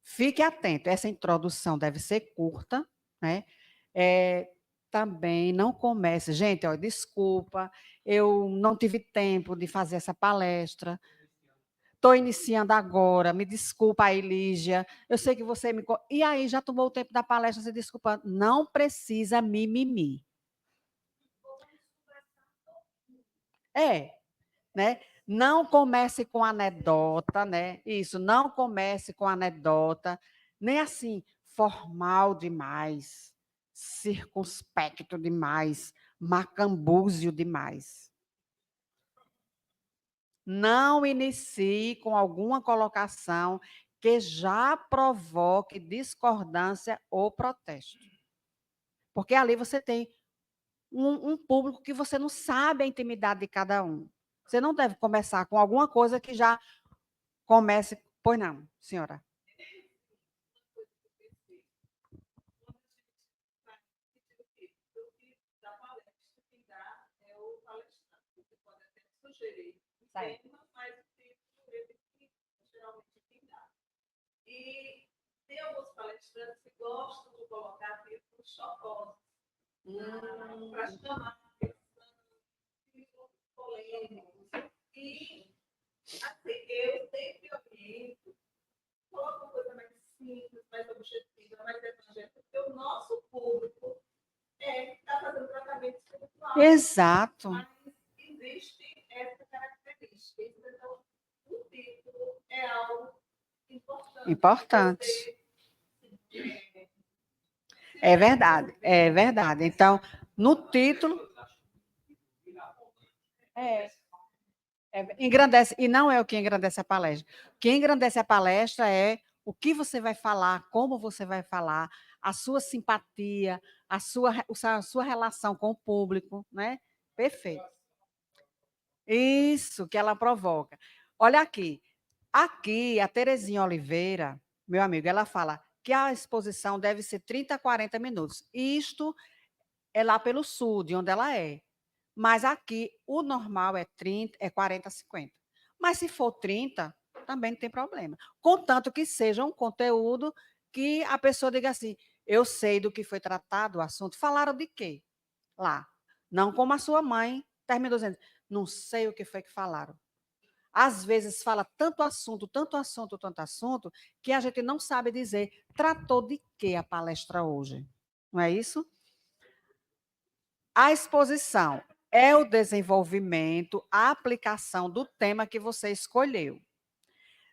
Fique atento, essa introdução deve ser curta, né? Também não comece, gente, ó, desculpa, eu não tive tempo de fazer essa palestra, estou iniciando agora, me desculpa aí, Lígia, eu sei que você me... E aí, já tomou o tempo da palestra, se desculpa, não precisa mimimi. Né? Não comece com anedota, né? Isso, não comece com anedota, nem assim, formal demais, circunspecto demais, macambúzio demais. Não inicie com alguma colocação que já provoque discordância ou protesto. Porque ali você tem um público que você não sabe a intimidade de cada um. Você não deve começar com alguma coisa que já comece... Pois não, senhora. E tem alguns palestrantes que gostam de colocar títulos chocosos para chamar a atenção, polêmicos. E, assim, eu sempre oriento, coloca uma coisa mais simples, mais objetiva, mais evangélica, porque o nosso público está fazendo tratamento espiritual. Exato. Mas existe essa característica. Então, o título é algo importante. É verdade, é verdade. Então, no título... Engrandece, e não é o que engrandece a palestra. O que engrandece a palestra é o que você vai falar, como você vai falar, a sua simpatia, a sua relação com o público, né? Perfeito. Isso que ela provoca. Olha aqui. Aqui, a Terezinha Oliveira, meu amigo, ela fala que a exposição deve ser 30 a 40 minutos. Isto é lá pelo sul, de onde ela é. Mas aqui, o normal é 30, é 40 a 50. Mas se for 30, também não tem problema. Contanto que seja um conteúdo que a pessoa diga assim, eu sei do que foi tratado o assunto. Falaram de quê? Lá. Não como a sua mãe terminou dizendo, não sei o que foi que falaram. Às vezes fala tanto assunto, tanto assunto, que a gente não sabe dizer, tratou de quê a palestra hoje? Não é isso? A exposição é o desenvolvimento, a aplicação do tema que você escolheu.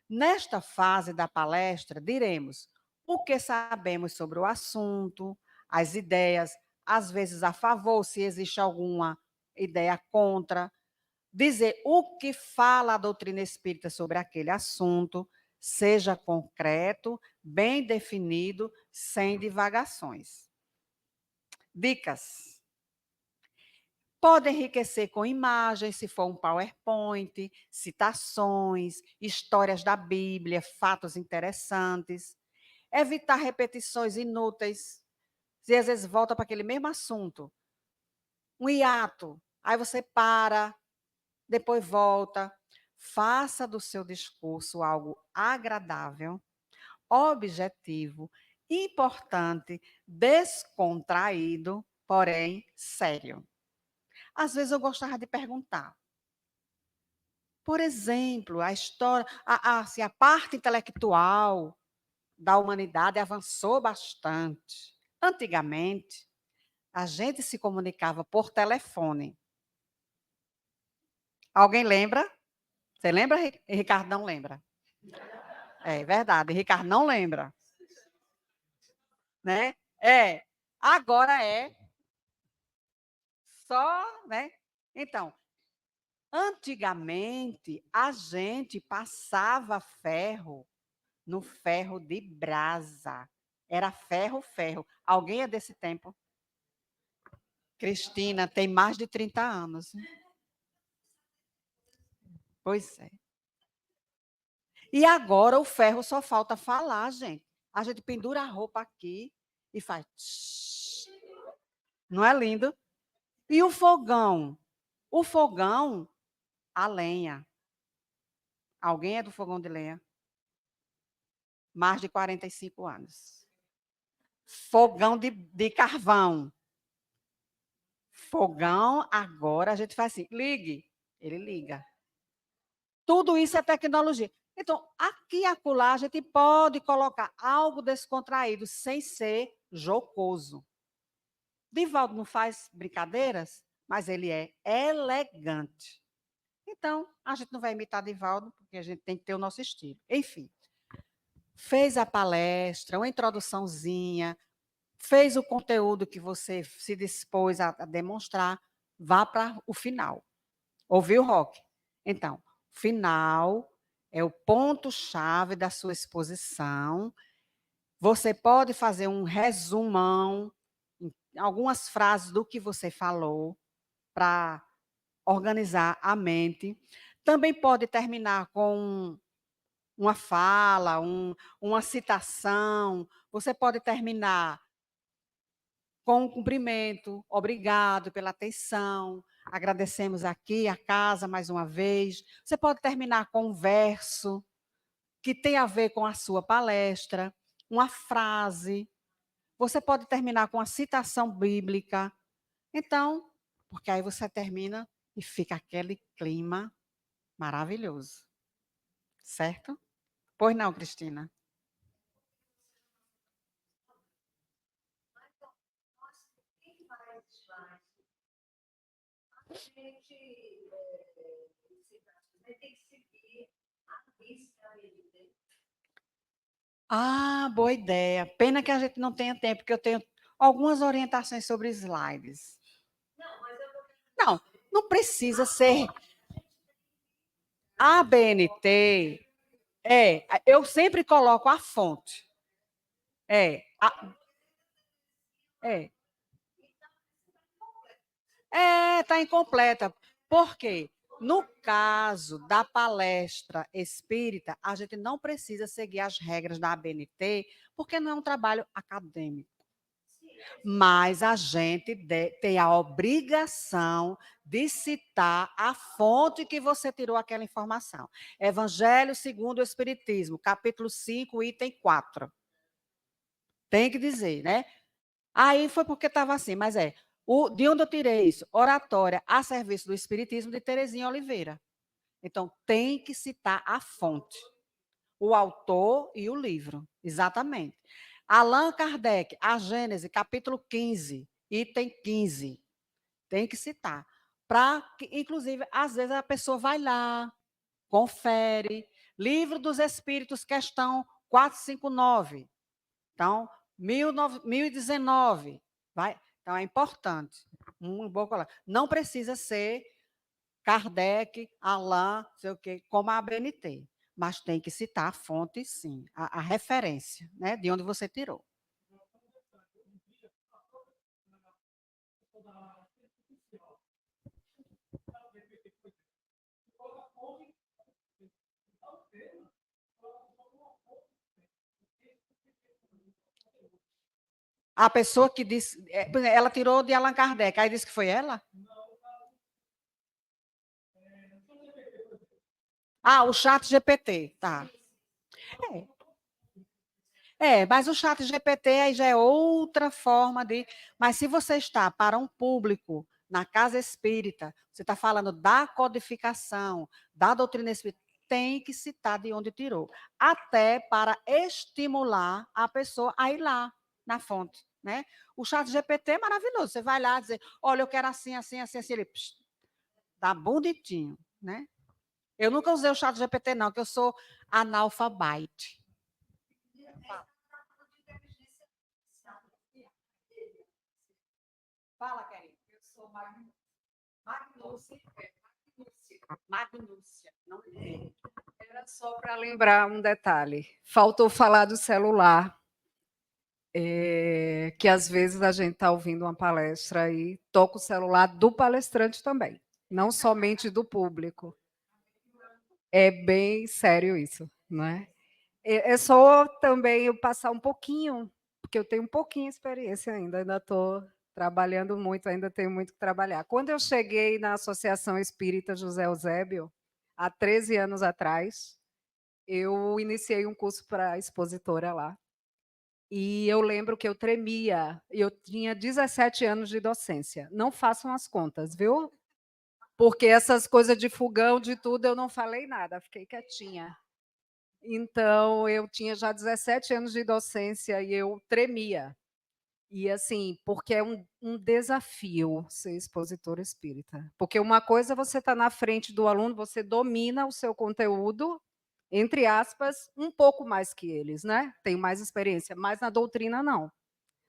Nesta fase da palestra, diremos o que sabemos sobre o assunto, as ideias, às vezes a favor, se existe alguma ideia contra, dizer o que fala a doutrina espírita sobre aquele assunto, seja concreto, bem definido, sem divagações. Dicas. Pode enriquecer com imagens, se for um PowerPoint, citações, histórias da Bíblia, fatos interessantes. Evitar repetições inúteis. Se às vezes volta para aquele mesmo assunto. Um hiato. Aí você para, depois volta. Faça do seu discurso algo agradável, objetivo, importante, descontraído, porém sério. Às vezes eu gostava de perguntar. Por exemplo, a história, assim, a parte intelectual da humanidade avançou bastante. Antigamente, a gente se comunicava por telefone. Alguém lembra? Você lembra? Ricardo não lembra. É verdade, Ricardo não lembra. Né? É. Agora é só, né? Então, antigamente, a gente passava ferro no ferro de brasa. Era ferro, ferro. Alguém é desse tempo? Cristina tem mais de 30 anos. Pois é. E agora o ferro só falta falar, gente. A gente pendura a roupa aqui e faz. Tsh. Não é lindo? E o fogão? O fogão, a lenha. Alguém é do fogão de lenha? Mais de 45 anos. Fogão de carvão. Fogão, agora a gente faz assim, ligue, ele liga. Tudo isso é tecnologia. Então, aqui e acolá, a gente pode colocar algo descontraído, sem ser jocoso. Divaldo não faz brincadeiras, mas ele é elegante. Então, a gente não vai imitar Divaldo, porque a gente tem que ter o nosso estilo. Enfim, fez a palestra, uma introduçãozinha, fez o conteúdo que você se dispôs a demonstrar, vá para o final. Ouviu, Roque? Então, final é o ponto-chave da sua exposição. Você pode fazer um resumão, algumas frases do que você falou, para organizar a mente. Também pode terminar com uma fala, uma citação. Você pode terminar com um cumprimento, obrigado pela atenção, agradecemos aqui a casa mais uma vez. Você pode terminar com um verso que tem a ver com a sua palestra, uma frase. Você pode terminar com a citação bíblica. Então, porque aí você termina e fica aquele clima maravilhoso. Certo? Pois não, Cristina? A gente tem que seguir a risca a medida. Ah, boa ideia. Pena que a gente não tenha tempo, porque eu tenho algumas orientações sobre slides. Não, mas eu Não, não precisa ser. A BNT, eu sempre coloco a fonte. É, é. Está incompleta. Por quê? No caso da palestra espírita, a gente não precisa seguir as regras da ABNT, porque não é um trabalho acadêmico. Mas a gente tem a obrigação de citar a fonte que você tirou aquela informação. Evangelho segundo o Espiritismo, capítulo 5, item 4. Tem que dizer, né? Aí foi porque estava assim, mas de onde eu tirei isso? Oratória a serviço do Espiritismo de Terezinha Oliveira. Então, tem que citar a fonte, o autor e o livro, exatamente. Allan Kardec, a Gênese, capítulo 15, item 15. Tem que citar. Inclusive, às vezes a pessoa vai lá, confere. Livro dos Espíritos, questão 459. Então, 1019. Vai? Então, é importante. Não precisa ser Kardec, Allan, sei o quê, como a ABNT. Mas tem que citar a fonte, sim, a referência, né, de onde você tirou. A pessoa que disse, ela tirou de Allan Kardec, aí disse que foi ela? O chat GPT, tá. Mas o chat GPT aí já é outra forma de... Mas se você está para um público na casa espírita, você está falando da codificação, da doutrina espírita, tem que citar de onde tirou. Até para estimular a pessoa a ir lá na fonte, né? O chat GPT é maravilhoso. Você vai lá dizer, olha, eu quero assim, assim, assim, assim. Ele tá bonitinho, né? Eu nunca usei o chat GPT, não, que eu sou analfabete. Fala, querida. Eu sou Magnúcia. Magnúcia, não sei. Era só para lembrar um detalhe. Faltou falar do celular, que às vezes a gente está ouvindo uma palestra e toca o celular do palestrante também, não somente do público. É bem sério isso, não é? É só também eu passar um pouquinho, porque eu tenho um pouquinho de experiência ainda estou trabalhando muito, ainda tenho muito que trabalhar. Quando eu cheguei na Associação Espírita José Eusébio, há 13 anos atrás, eu iniciei um curso para expositora lá. E eu lembro que eu tremia, eu tinha 17 anos de docência. Não façam as contas, viu? Porque essas coisas de fogão, de tudo, eu não falei nada, fiquei quietinha. Então, eu tinha já 17 anos de docência e eu tremia. E assim, porque é um desafio ser expositora espírita. Porque uma coisa é você estar na frente do aluno, você domina o seu conteúdo, entre aspas, um pouco mais que eles, né? Tem mais experiência, mas na doutrina não.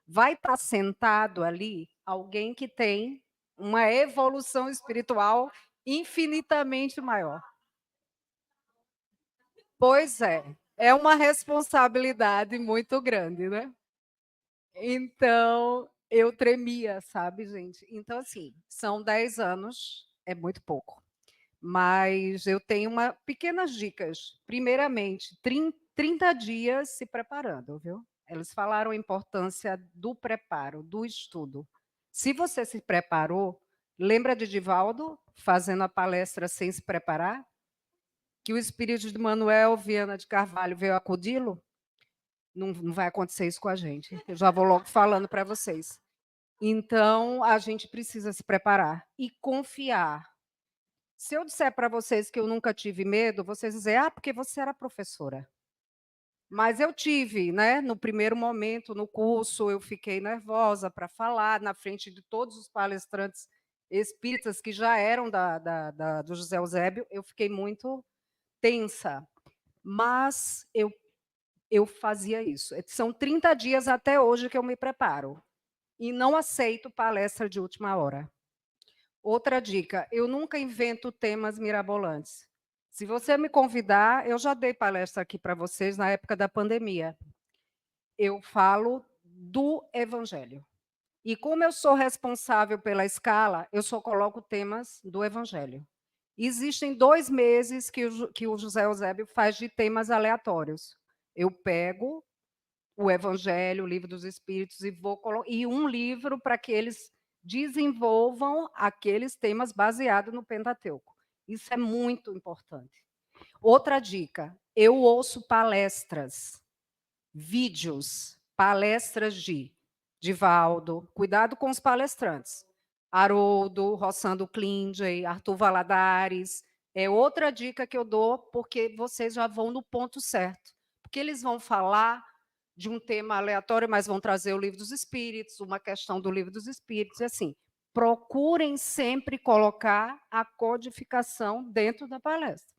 Vai estar sentado ali alguém que tem uma evolução espiritual infinitamente maior. Pois é uma responsabilidade muito grande, né? Então, eu tremia, sabe, gente? Então, assim, são 10 anos, é muito pouco. Mas eu tenho pequenas dicas. Primeiramente, 30 dias se preparando, viu? Eles falaram a importância do preparo, do estudo. Se você se preparou, lembra de Divaldo fazendo a palestra sem se preparar? Que o espírito de Manuel Viana de Carvalho veio acudi-lo? Não vai acontecer isso com a gente. Eu já vou logo falando para vocês. Então, a gente precisa se preparar e confiar. Se eu disser para vocês que eu nunca tive medo, vocês dizem, porque você era professora. Mas eu tive, né? No primeiro momento, no curso, eu fiquei nervosa para falar na frente de todos os palestrantes espíritas que já eram do José Eusébio, eu fiquei muito tensa. Mas eu fazia isso. São 30 dias até hoje que eu me preparo. E não aceito palestra de última hora. Outra dica, eu nunca invento temas mirabolantes. Se você me convidar, eu já dei palestra aqui para vocês na época da pandemia. Eu falo do Evangelho. E como eu sou responsável pela escala, eu só coloco temas do Evangelho. Existem 2 meses que o José Eusébio faz de temas aleatórios. Eu pego o Evangelho, o Livro dos Espíritos, e um livro para que eles desenvolvam aqueles temas baseados no Pentateuco. Isso é muito importante. Outra dica, eu ouço palestras, vídeos, palestras de Divaldo, cuidado com os palestrantes, Haroldo, Rossando Klindley, Arthur Valadares, é outra dica que eu dou, porque vocês já vão no ponto certo, porque eles vão falar de um tema aleatório, mas vão trazer o Livro dos Espíritos, uma questão do Livro dos Espíritos, e assim, procurem sempre colocar a codificação dentro da palestra,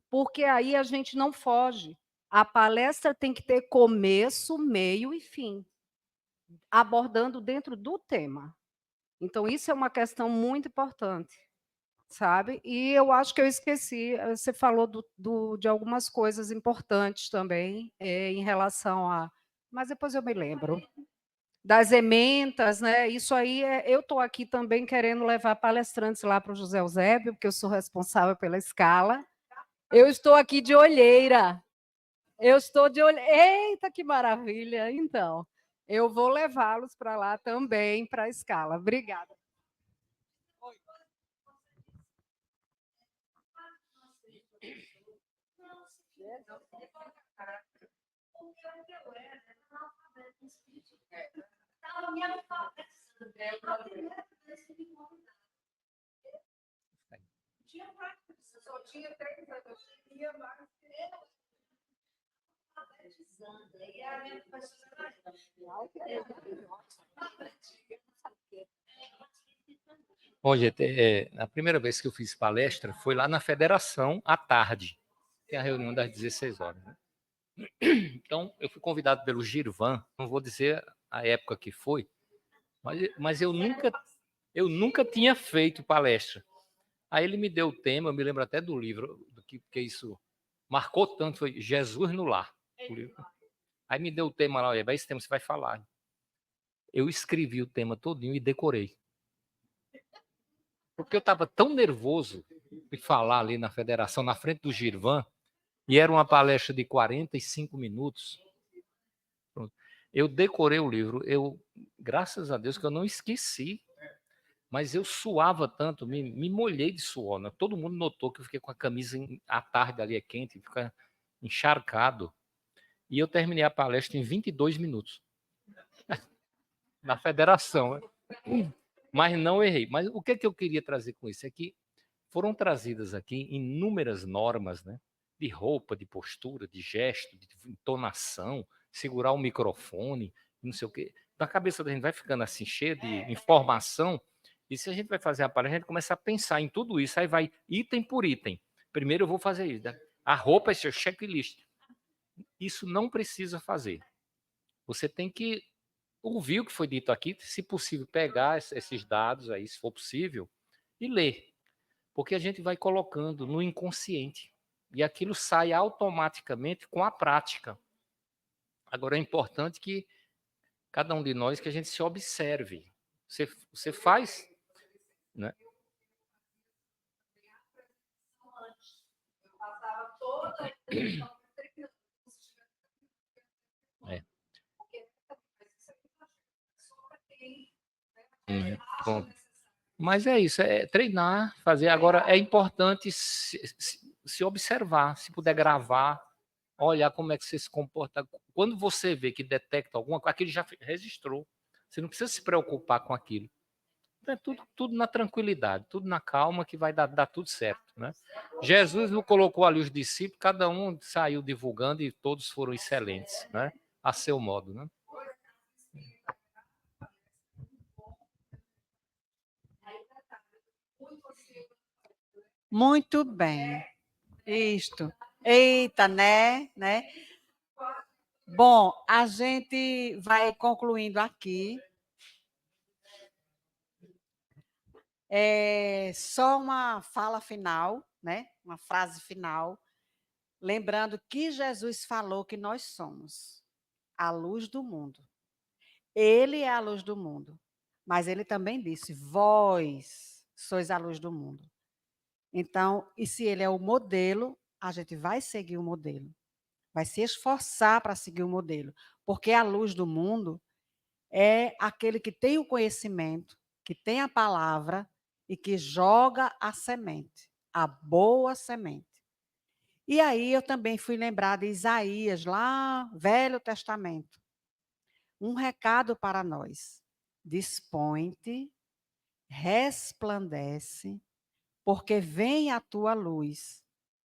porque aí a gente não foge. A palestra tem que ter começo, meio e fim, abordando dentro do tema. Então, isso é uma questão muito importante, sabe? E eu acho que eu esqueci, você falou de algumas coisas importantes também, em relação a... Mas depois eu me lembro. Das ementas, né? Isso aí, eu estou aqui também querendo levar palestrantes lá para o José Eusébio, porque eu sou responsável pela escala. Eu estou aqui de olheira. Eu estou de olho. Eita, que maravilha! Então, eu vou levá-los para lá também, para a escala. Obrigada. Estava me alfabetizando. A primeira vez que me convidaram. Tinha prática, só tinha 3 anos. Eu ia mais alfabetizando. E a minha professora Bom, gente, a primeira vez que eu fiz palestra foi lá na Federação, à tarde. Tem a reunião das 16 horas. Né? Então, eu fui convidado pelo Girvan, não vou dizer a época que foi, mas eu nunca tinha feito palestra. Aí ele me deu o tema, eu me lembro até do livro, que isso marcou tanto, foi Jesus no Lar. O livro. Aí me deu o tema lá, esse tema você vai falar. Eu escrevi o tema todinho e decorei. Porque eu estava tão nervoso de falar ali na federação, na frente do Girvan, e era uma palestra de 45 minutos. Pronto. Eu decorei o livro, graças a Deus que eu não esqueci, mas eu suava tanto, me molhei de suor. Né? Todo mundo notou que eu fiquei com a camisa à tarde ali, é quente, fica encharcado. E eu terminei a palestra em 22 minutos. Na federação. Né? Mas não errei. Mas o que eu queria trazer com isso? É que foram trazidas aqui inúmeras normas, né? De roupa, de postura, de gesto, de entonação, segurar o microfone, não sei o quê. Na cabeça da gente vai ficando assim, cheia de informação, e se a gente vai fazer a palestra, a gente começa a pensar em tudo isso, aí vai item por item. Primeiro eu vou fazer isso. Né? A roupa é seu checklist. Isso não precisa fazer. Você tem que ouvir o que foi dito aqui, se possível, pegar esses dados aí, se for possível, e ler. Porque a gente vai colocando no inconsciente. E aquilo sai automaticamente com a prática. Agora, é importante que cada um de nós, que a gente se observe. Você faz... Né? Eu passava toda a É. Bom. Mas é isso, é treinar, fazer. Agora, é importante se observar, se puder gravar, olhar como é que você se comporta. Quando você vê que detecta alguma coisa, aquilo já registrou. Você não precisa se preocupar com aquilo. É tudo na tranquilidade, tudo na calma, que vai dar tudo certo. Né? Jesus não colocou ali os discípulos, cada um saiu divulgando e todos foram excelentes, né? A seu modo. Né? Muito bem. Isto. Eita, né? Bom, a gente vai concluindo aqui. Só uma fala final, né? uma frase final, lembrando que Jesus falou que nós somos a luz do mundo. Ele é a luz do mundo, mas ele também disse: vós sois a luz do mundo. Então, e se ele é o modelo, a gente vai seguir o modelo, vai se esforçar para seguir o modelo, porque a luz do mundo é aquele que tem o conhecimento, que tem a palavra e que joga a semente, a boa semente. E aí eu também fui lembrar de Isaías, lá, Velho Testamento. Um recado para nós: dispõe-te, resplandece, porque vem a tua luz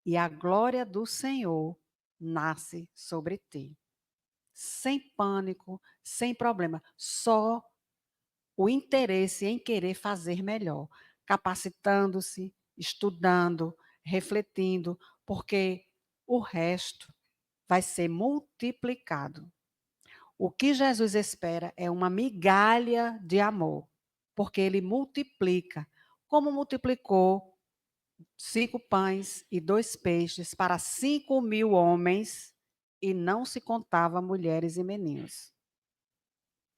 e a glória do Senhor nasce sobre ti. Sem pânico, sem problema, só o interesse em querer fazer melhor, capacitando-se, estudando, refletindo, porque o resto vai ser multiplicado. O que Jesus espera é uma migalha de amor, porque ele multiplica, como multiplicou 5 pães e 2 peixes para 5.000 homens, e não se contava mulheres e meninos.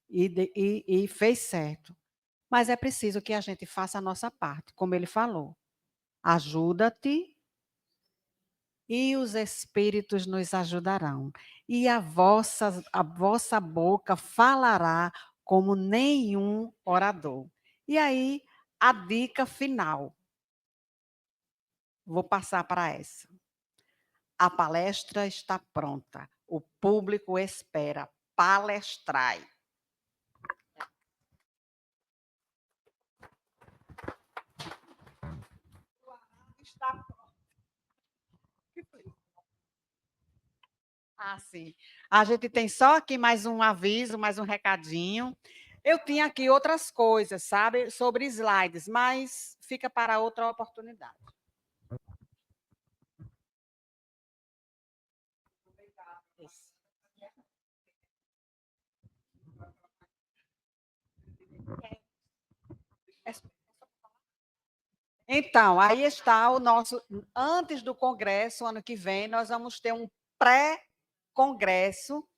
E fez certo. Mas é preciso que a gente faça a nossa parte, como ele falou. Ajuda-te e os espíritos nos ajudarão. E a vossa boca falará como nenhum orador. E aí, a dica final. Vou passar para essa. A palestra está pronta. O público espera. Palestrai. Está pronto. Ah, sim. A gente tem só aqui mais um aviso, mais um recadinho. Eu tinha aqui outras coisas, sabe, sobre slides, mas fica para outra oportunidade. Isso. Então, aí está o nosso. Antes do congresso, ano que vem, nós vamos ter um pré-congresso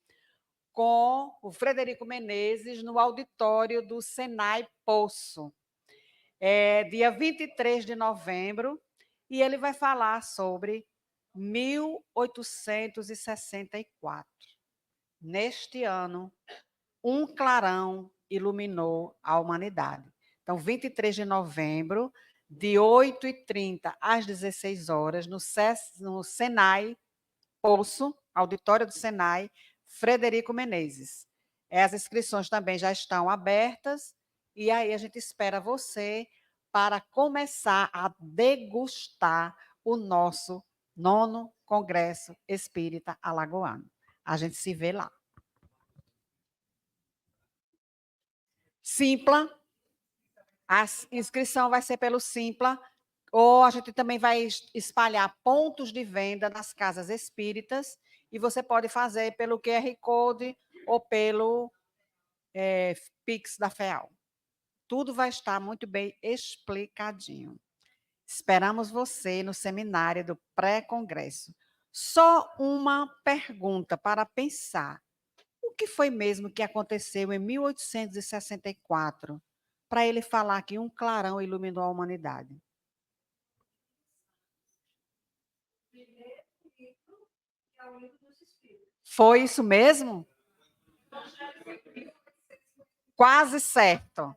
com o Frederico Menezes no auditório do Senai Poço. Dia 23 de novembro, e ele vai falar sobre 1864. Neste ano, um clarão iluminou a humanidade. Então, 23 de novembro, de 8h30 às 16 horas, no Senai Poço, auditório do Senai, Frederico Menezes. As inscrições também já estão abertas, e aí a gente espera você para começar a degustar o nosso 9º Congresso Espírita Alagoano. A gente se vê lá. Simpla, a inscrição vai ser pelo Simpla, ou a gente também vai espalhar pontos de venda nas casas espíritas, e você pode fazer pelo QR Code ou pelo Pix da FEAL. Tudo vai estar muito bem explicadinho. Esperamos você no seminário do pré-congresso. Só uma pergunta para pensar. O que foi mesmo que aconteceu em 1864 para ele falar que um clarão iluminou a humanidade? Foi isso mesmo? Quase certo.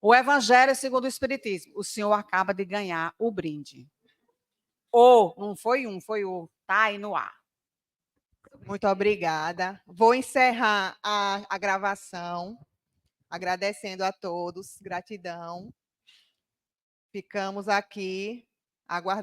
O Evangelho segundo o Espiritismo. O senhor acaba de ganhar o brinde. Não foi foi o. Está aí no ar. Muito obrigada. Vou encerrar a gravação, agradecendo a todos, gratidão. Ficamos aqui aguardando.